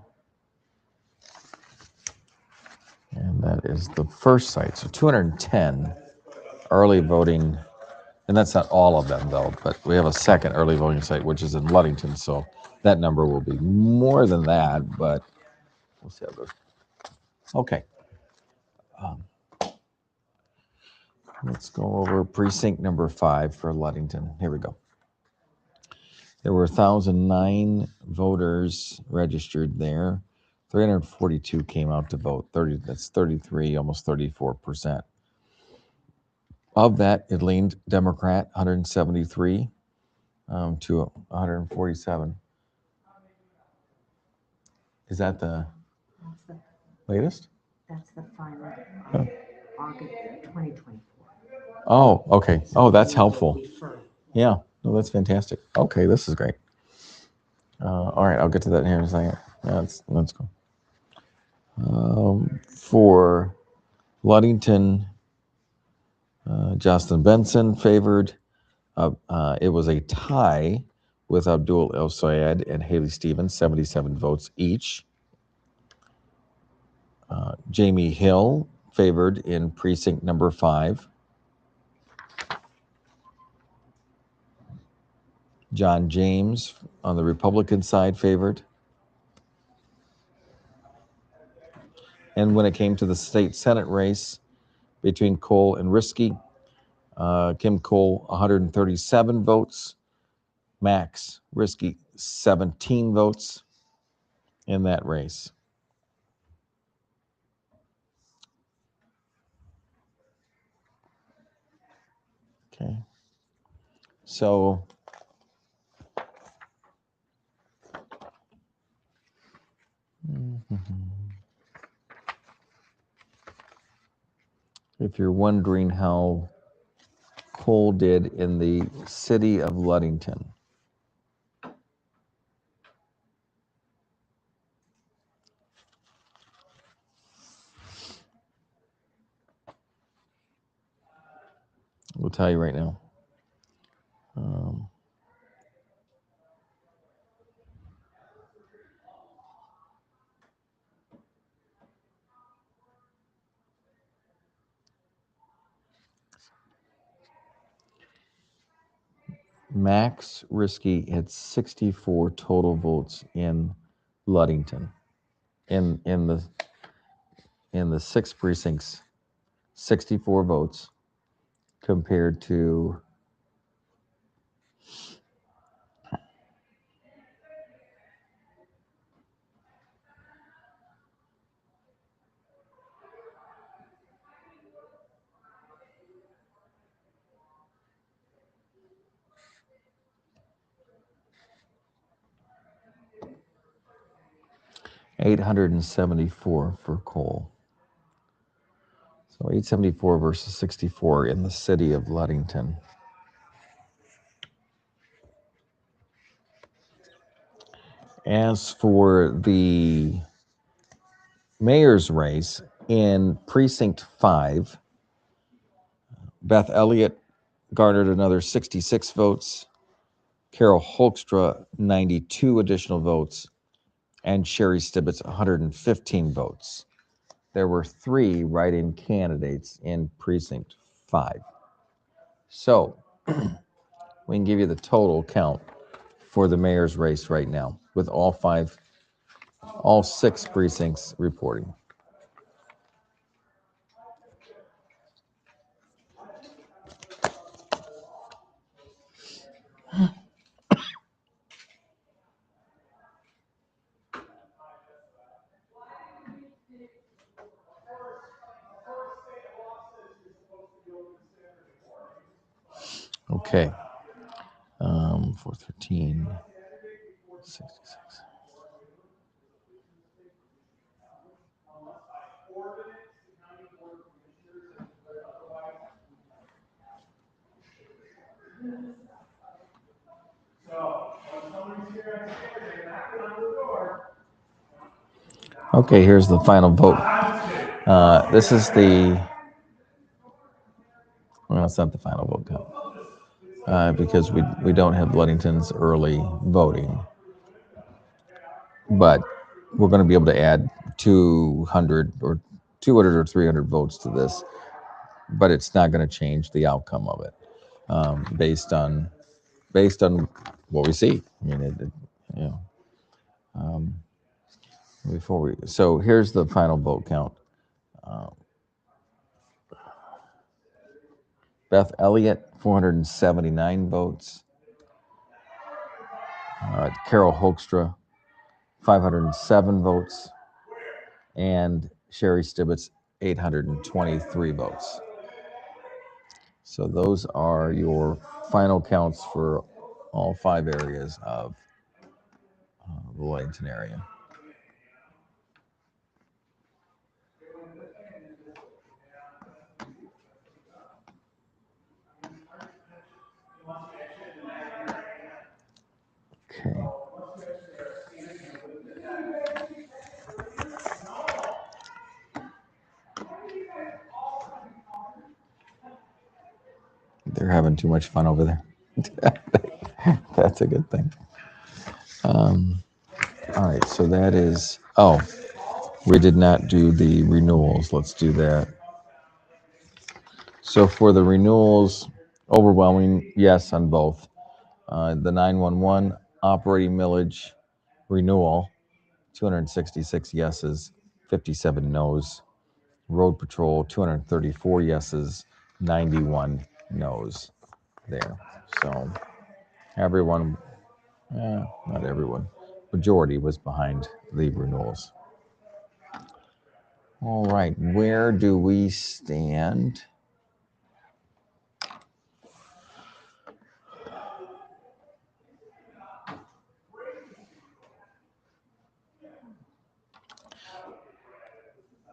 And that is the first site. So 210 early voting. And that's not all of them, though. But we have a second early voting site, which is in Ludington. So that number will be more than that. But we'll see how it goes. Okay. Let's go over precinct number 5 for Ludington. Here we go. There were 1,009 voters registered there. 342 came out to vote. That's 33, almost 34%. Of that, it leaned Democrat, 173 to 147. Is that the latest? That's the final August 2024. Oh, okay. Oh, that's helpful. Yeah, no, that's fantastic. Okay, this is great. All right, I'll get to that here in a second. Yeah, let's go. For Ludington, Justin Benson favored, It was a tie with Abdul El Sayed and Haley Stevens, 77 votes each. Jamie Hill favored in precinct number 5. John James on the Republican side favored. And when it came to the state Senate race between Cole and Risky, Kim Cole, 137 votes. Max Risky, 17 votes in that race. Okay. So if you're wondering how Cole did in the city of Ludington, we'll tell you right now. Max Risky had 64 total votes in Ludington. In the 6 precincts, 64 votes compared to 874 for Cole. So 874 versus 64 in the city of Ludington. As for the mayor's race in precinct 5, Beth Elliott garnered another 66 votes, Carol Holkstra 92 additional votes, and Sherry Stibbets 115 votes. There were 3 write-in candidates in precinct 5. So we can give you the total count for the mayor's race right now with all 6 precincts reporting. Okay. 413, 66. Okay, here's the final vote. This is well, it's not the final vote count because we don't have Ludington's early voting. But we're going to be able to add 200 or 300 votes to this, but it's not going to change the outcome of it based on what we see. I mean, so here's the final vote count. Beth Elliott, 479 votes. Carol Holkstra, 507 votes. And Sherry Stibbets, 823 votes. So those are your final counts for all 5 areas of the Ludington area. Okay. They're having too much fun over there. That's a good thing. All right, so that is, we did not do the renewals. Let's do that. So for the renewals, overwhelming yes on both. The 911 operating millage renewal, 266 yeses, 57 nos. Road Patrol, 234 yeses, 91 nos there. So everyone, not everyone, majority was behind the renewals. All right, where do we stand?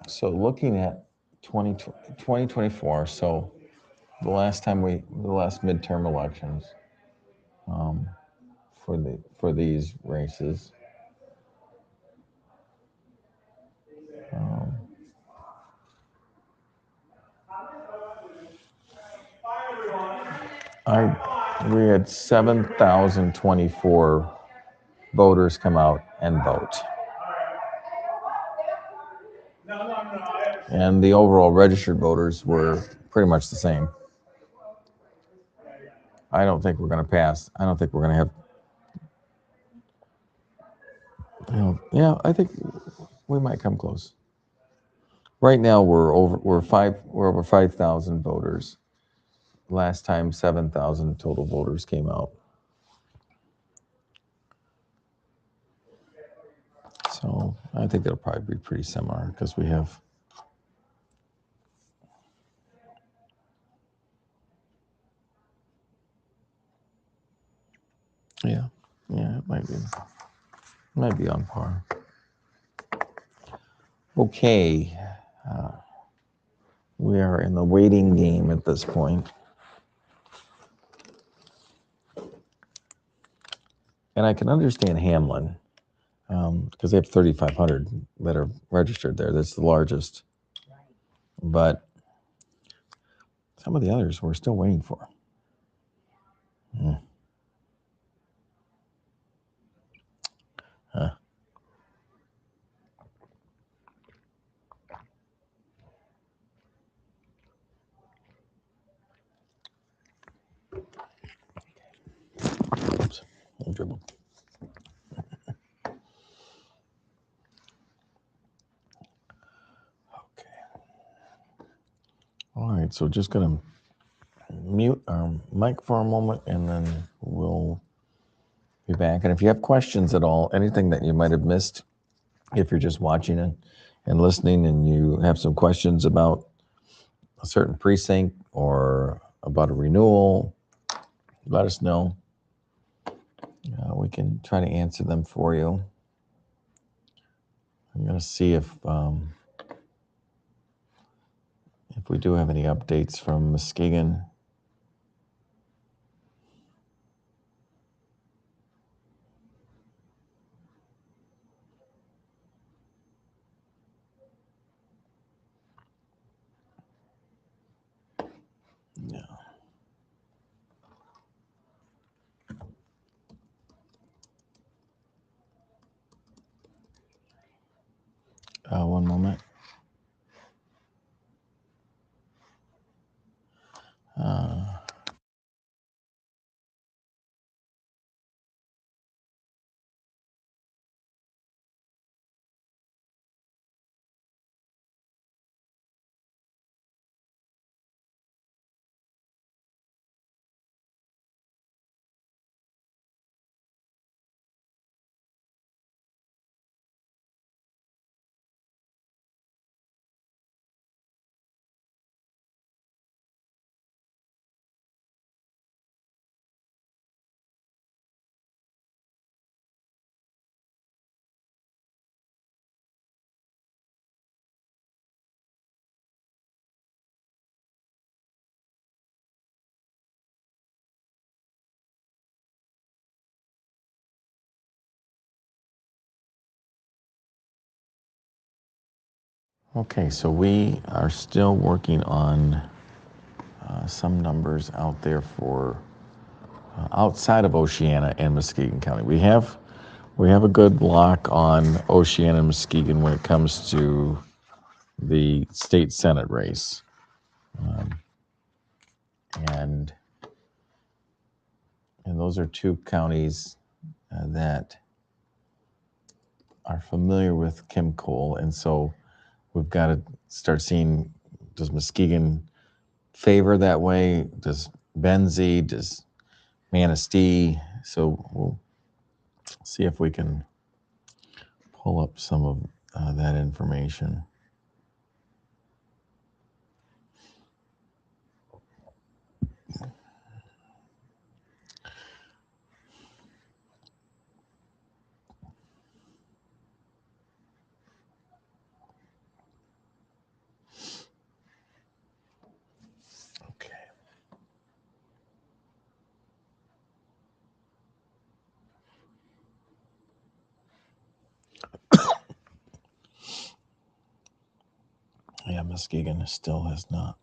So looking at 2024, so the last midterm elections for these races. We had 7,024 voters come out and vote. And the overall registered voters were pretty much the same. I don't think we're going to pass. I don't think we're going to have, I think we might come close. Right now we're over 5,000 voters. Last time 7,000 total voters came out. So I think it'll probably be pretty similar because we have. Yeah, it might be on par. Okay, we are in the waiting game at this point. And I can understand Hamlin, because they have 3,500 that are registered there. That's the largest. But some of the others we're still waiting for. Huh. Oops, I'll dribble. Okay. All right, so just gonna mute our mic for a moment and then we'll be back. And if you have questions at all, anything that you might have missed, if you're just watching it and listening and you have some questions about a certain precinct or about a renewal, let us know. We can try to answer them for you. I'm going to see if we do have any updates from Muskegon. No. One moment. Okay, so we are still working on some numbers out there for outside of Oceana and Muskegon County. We have a good lock on Oceana and Muskegon when it comes to the state Senate race. And those are two counties that are familiar with Kim Cole, and so we've got to start seeing, does Muskegon favor that way? Does Benzie? Does Manistee? So we'll see if we can pull up some of that information. Okay. Yeah, Muskegon still has not.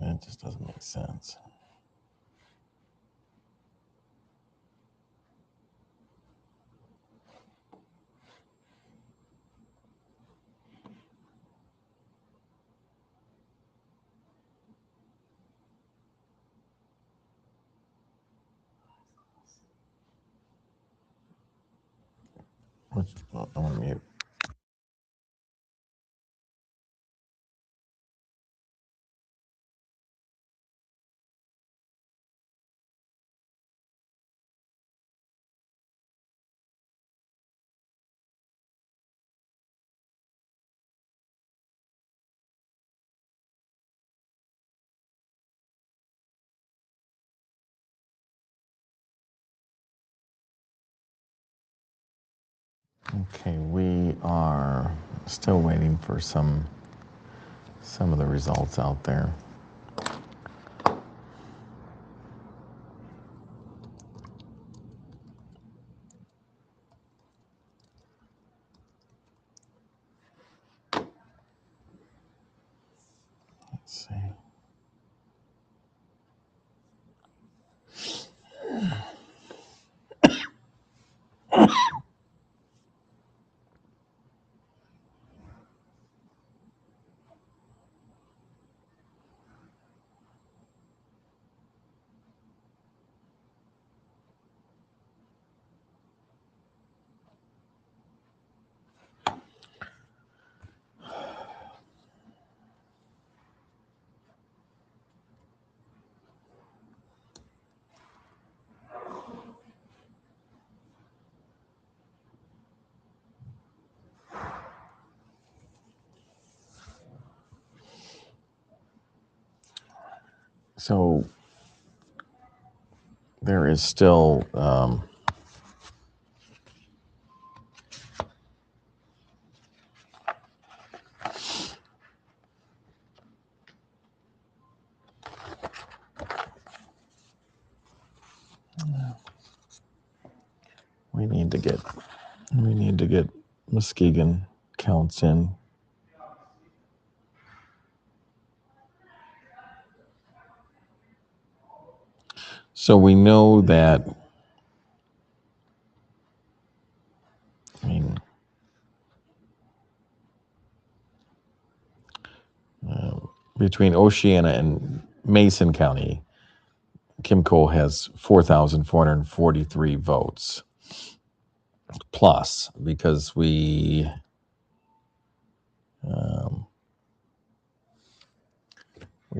That just doesn't make sense. I want to mute. Okay, we are still waiting for some of the results out there. Let's see. So there is still we need to get Muskegon counts in. So we know that, I mean, between Oceana and Mason County, Kim Cole has 4,443 votes plus, because we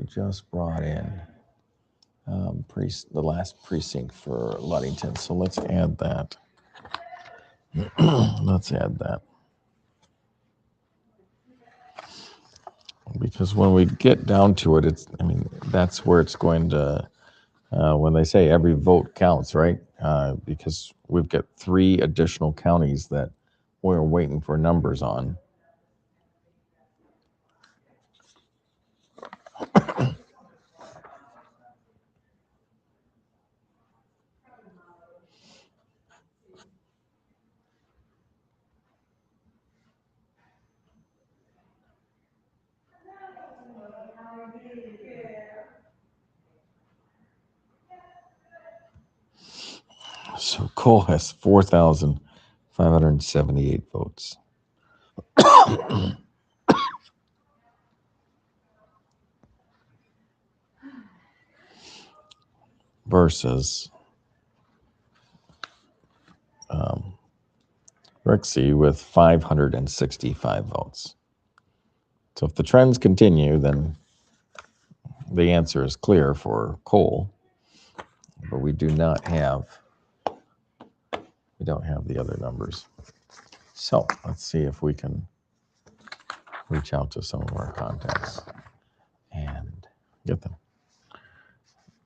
just brought in the last precinct for Ludington. So let's add that. Let's add that. Because when we get down to it, that's where it's going to, when they say every vote counts, right? Because we've got 3 additional counties that we're waiting for numbers on. So Cole has 4,578 votes. Versus Rixie with 565 votes. So if the trends continue, then the answer is clear for Cole, but we don't have the other numbers. So let's see if we can reach out to some of our contacts and get them.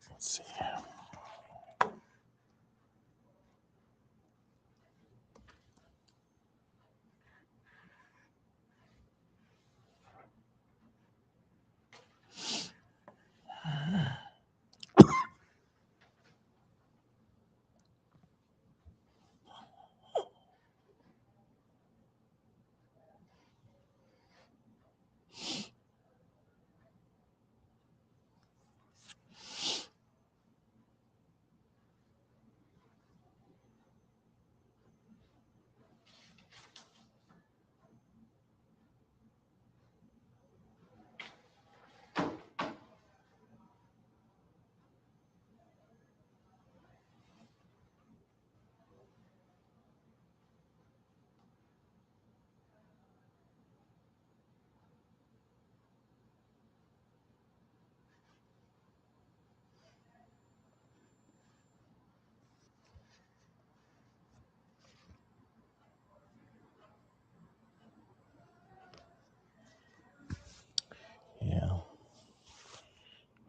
Let's see. Yeah.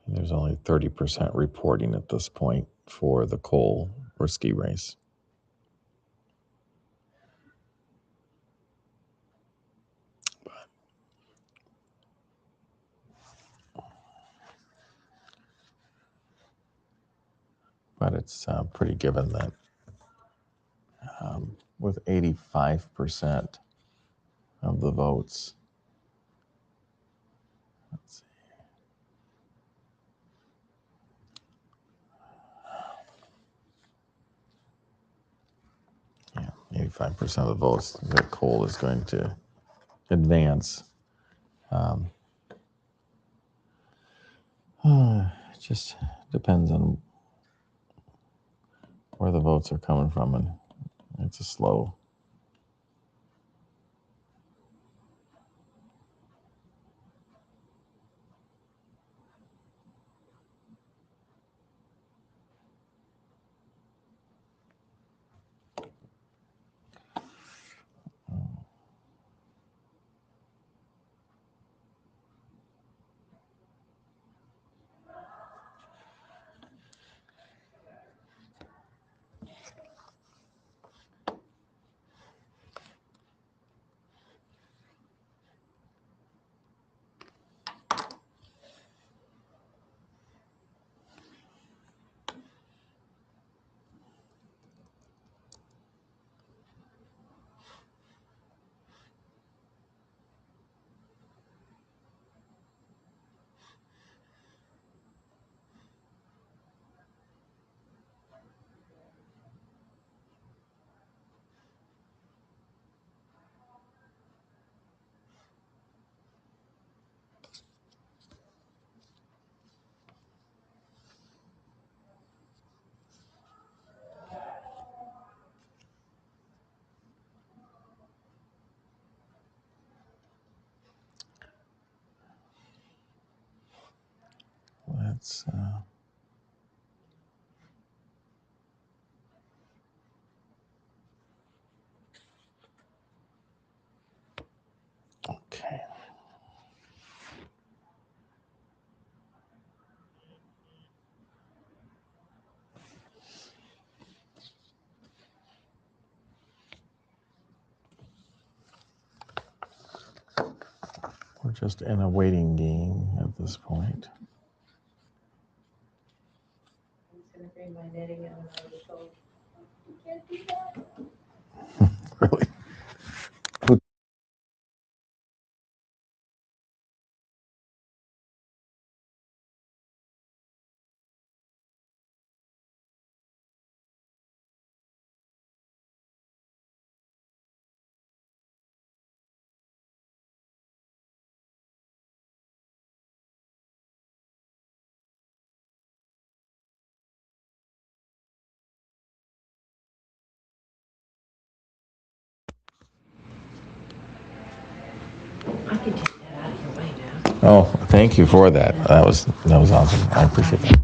There's only 30% reporting at this point for the Cole Risky race. But it's pretty given that with 85% of the votes, let's see. Yeah, 85% of the votes that Cole is going to advance. It just depends on where the votes are coming from, and it's a slow. Let's okay. We're just in a waiting game at this point. I'm just gonna bring my knitting and I was told, you can't do that. Really? Oh, thank you for that. That was awesome. I appreciate that.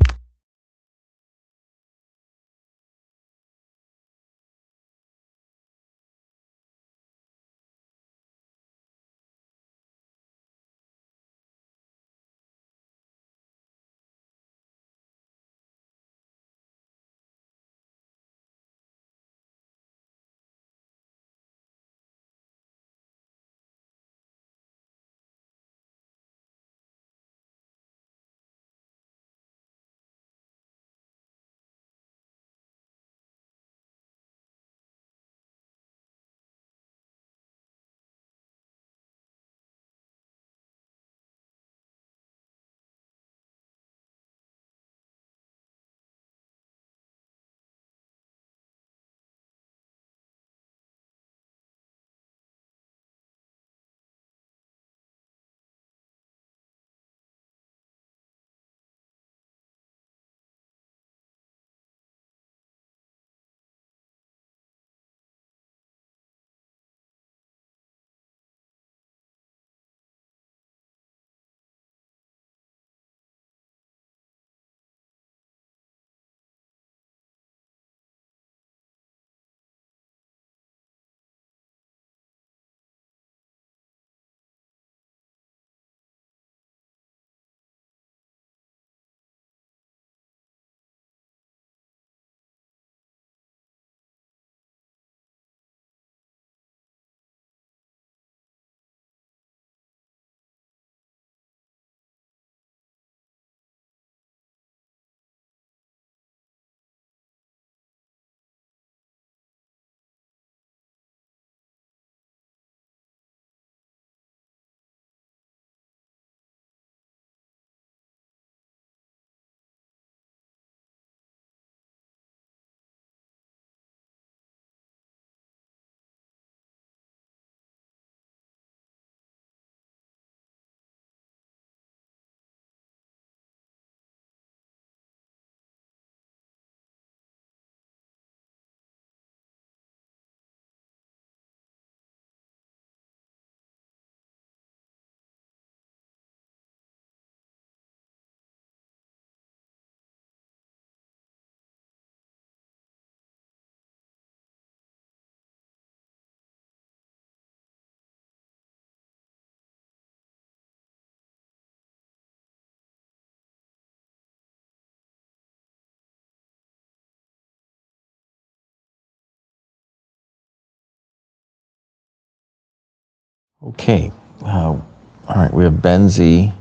Okay. All right. We have Benzie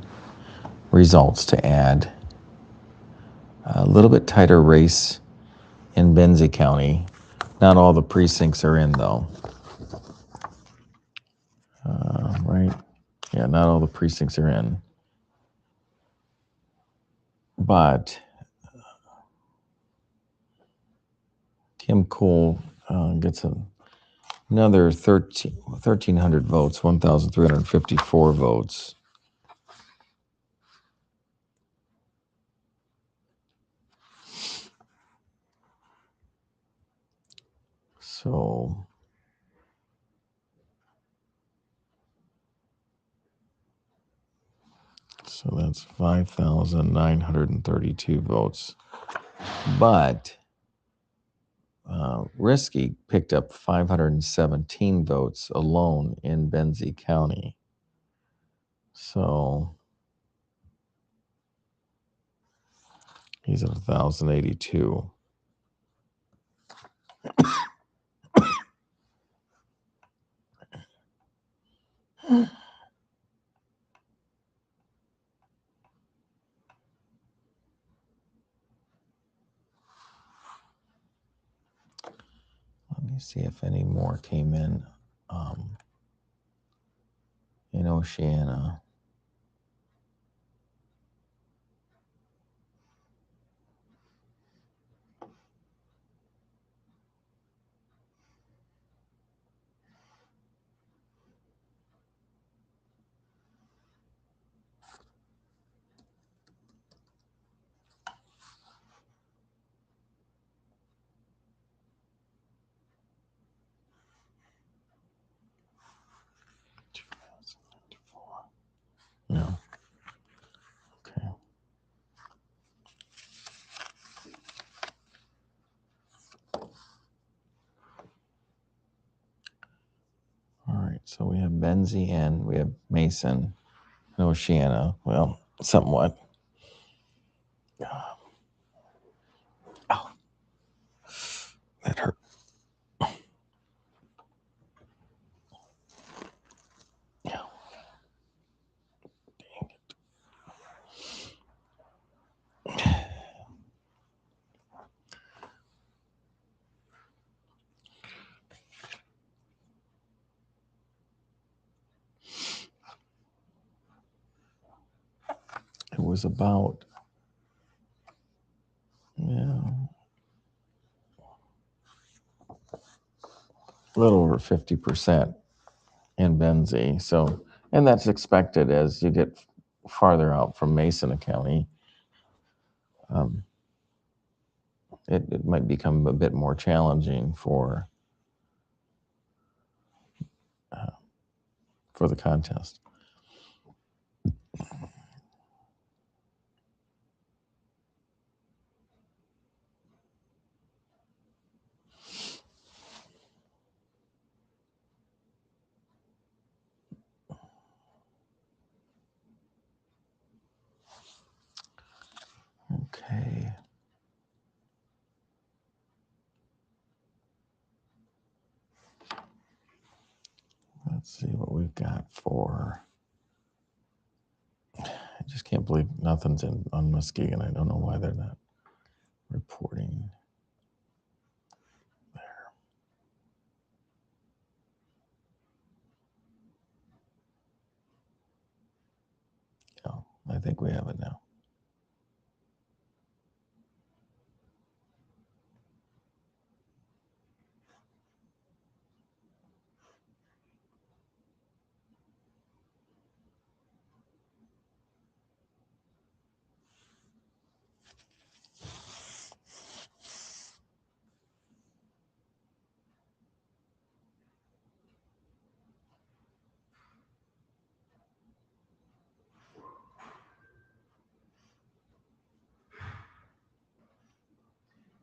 results to add. A little bit tighter race in Benzie County. Not all the precincts are in, though. Right? Yeah, not all the precincts are in. But Kim Cole gets another 1,300 votes, 1,354 votes. So that's 5,932 votes. But Risky picked up 517 votes alone in Benzie County. So he's at 1,082. Let me see if any more came in Oceana. So we have Benzie and we have Mason and Oceana. Well, somewhat. Oh, that hurt. Yeah. It was about, yeah, a little over 50% in Benzie. So, and that's expected as you get farther out from Mason County. It might become a bit more challenging for the contest. Okay. Let's see what we've got for. I just can't believe nothing's on Muskegon. I don't know why they're not reporting there. Oh, I think we have it now.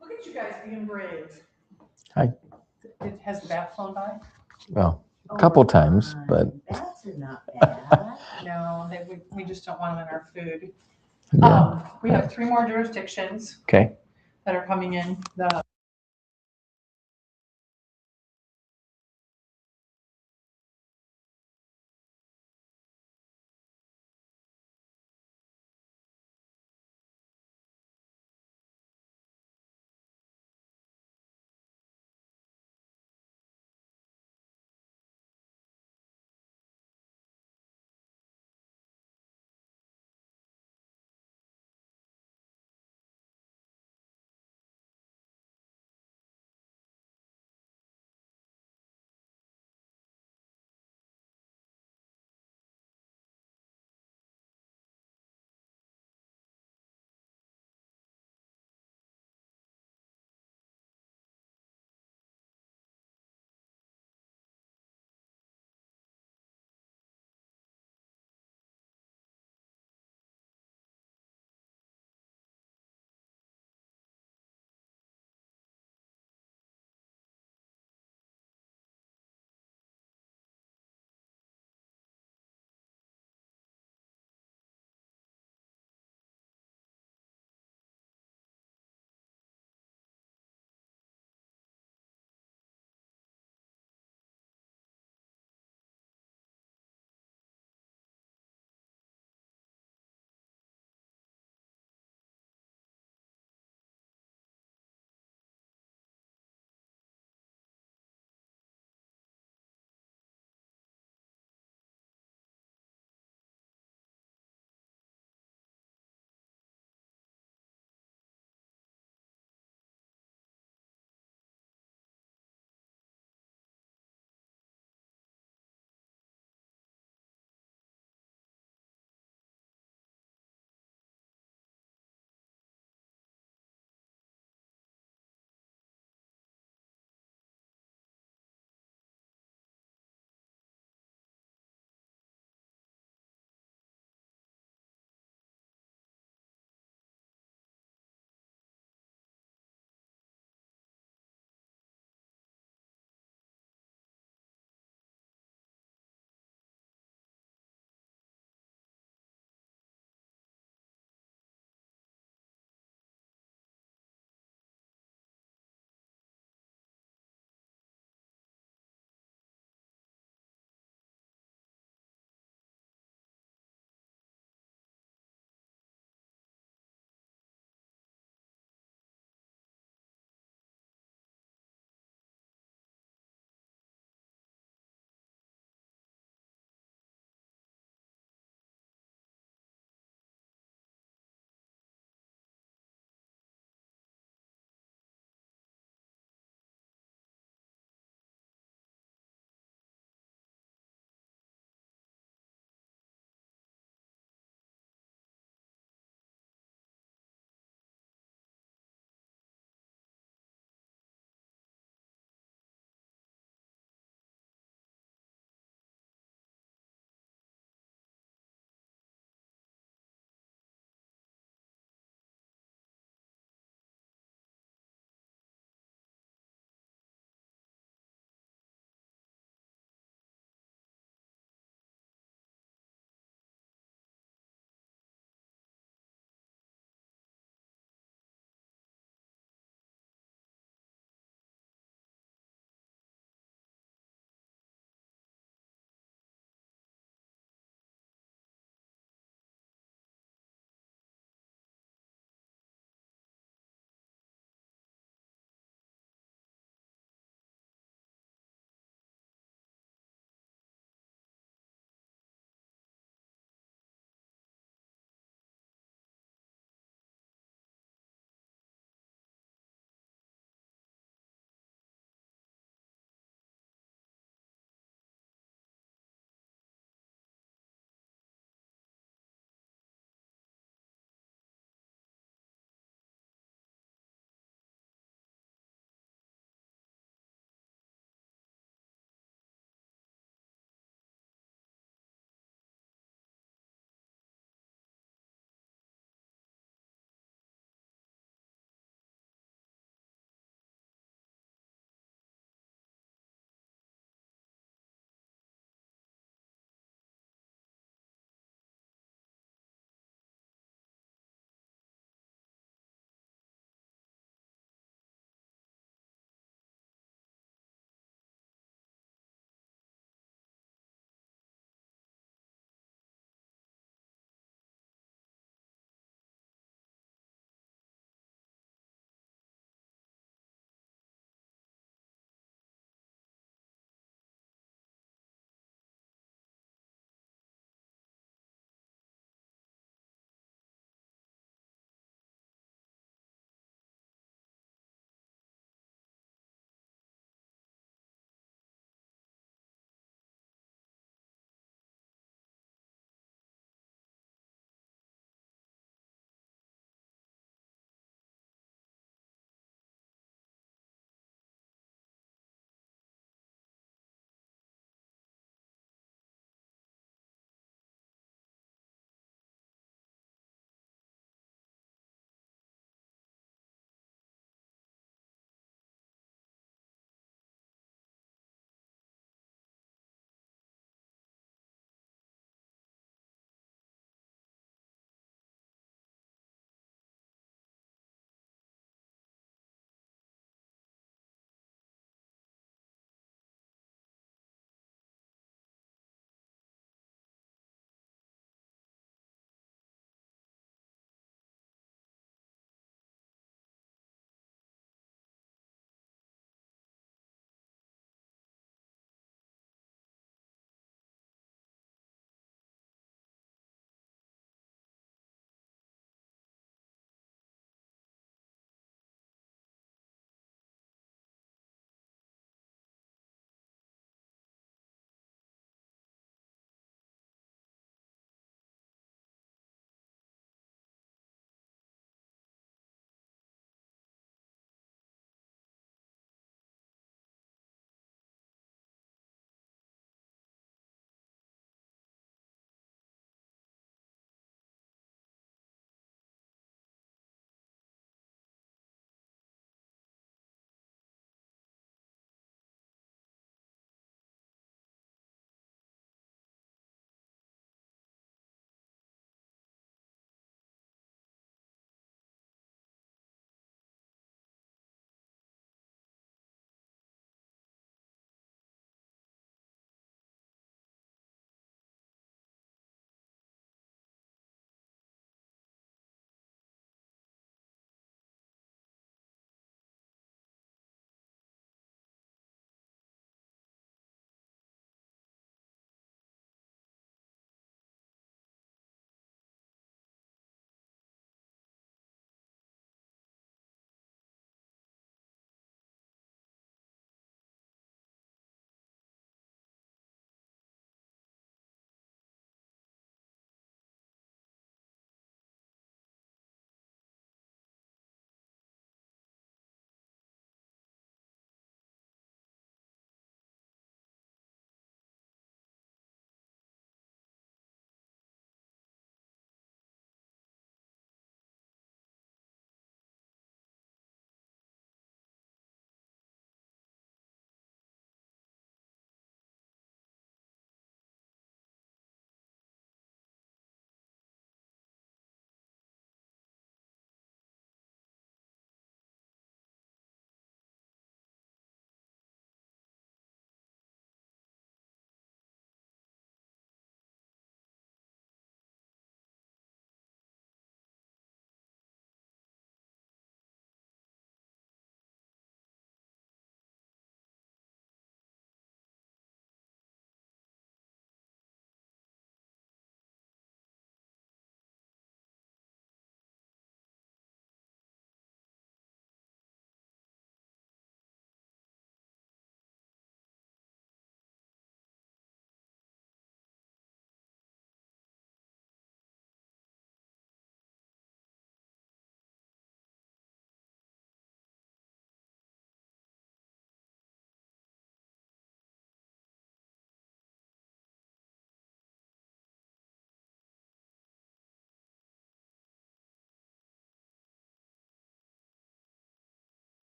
Look at you guys being brave. Hi. Has the bat flown by? Well, a couple times, but Bats are not bad. No, we just don't want them in our food. yeah. We have 3 more jurisdictions Okay. that are coming in. The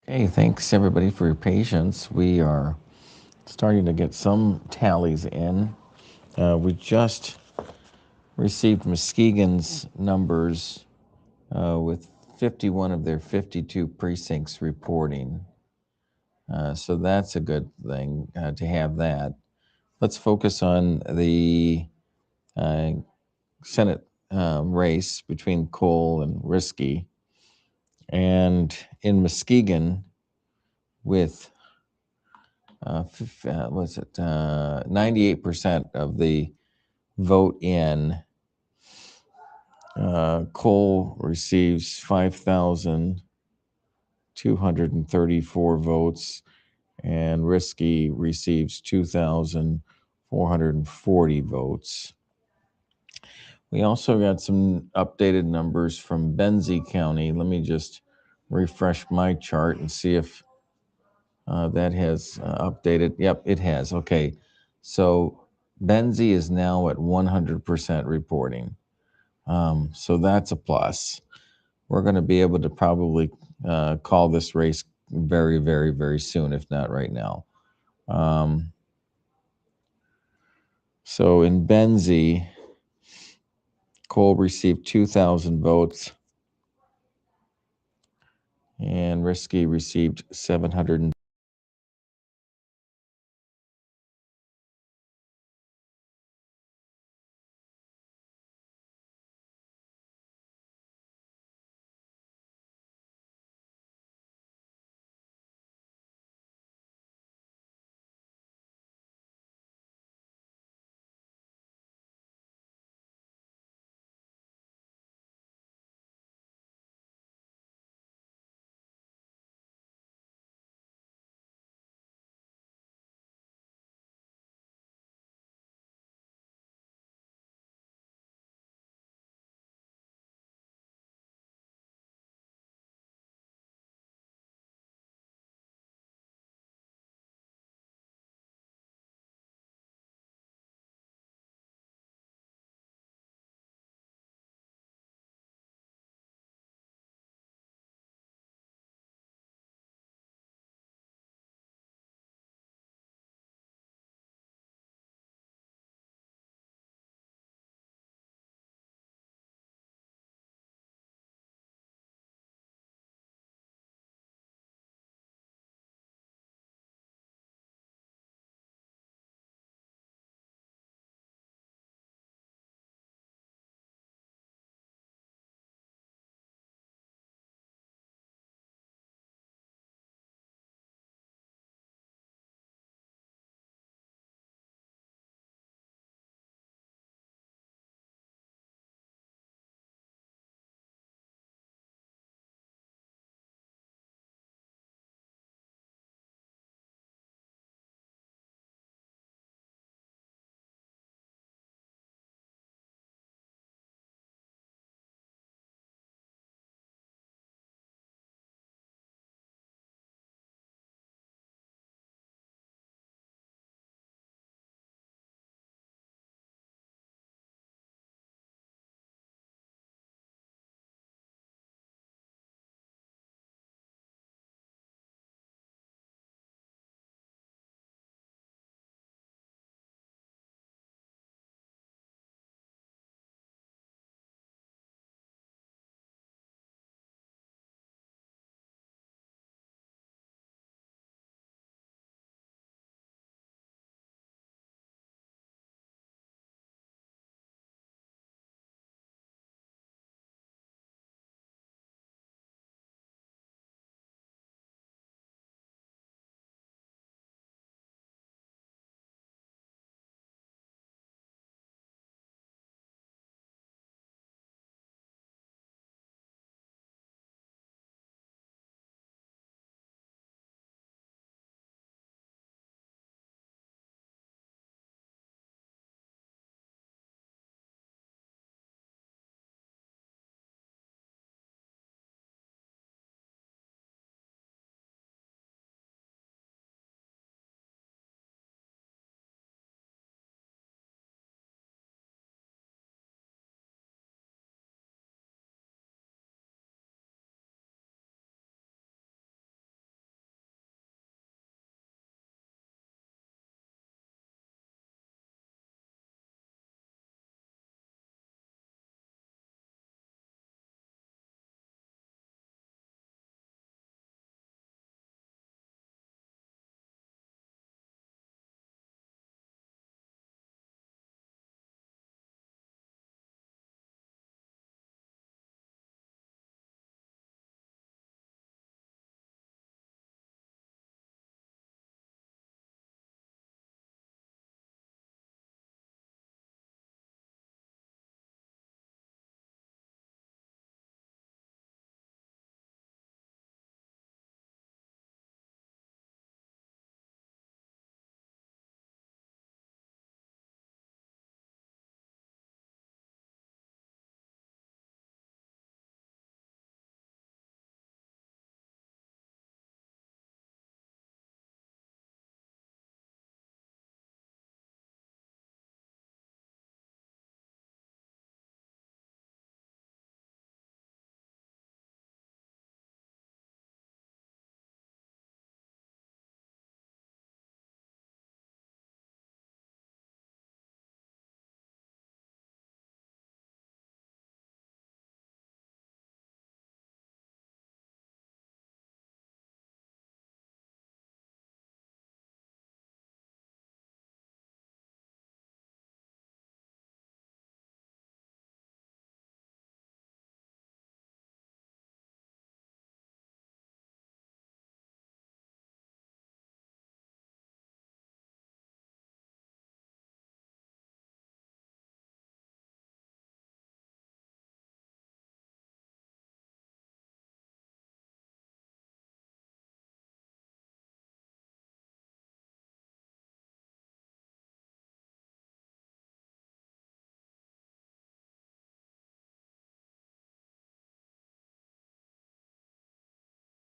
Okay, thanks everybody for your patience. We are starting to get some tallies in. We just received Muskegon's numbers with 51 of their 52 precincts reporting. So that's a good thing to have that. Let's focus on the Senate race between Cole and Risky. And in Muskegon, with 98% of the vote in, Cole receives 5,234 votes, and Risky receives 2,440 votes. We also got some updated numbers from Benzie County. Let me just refresh my chart and see if that has updated. Yep, it has. Okay. So Benzie is now at 100% reporting. So that's a plus. We're going to be able to probably call this race very, very, very soon, if not right now. So in Benzie, Cole received 2,000 votes, and Risky received 700.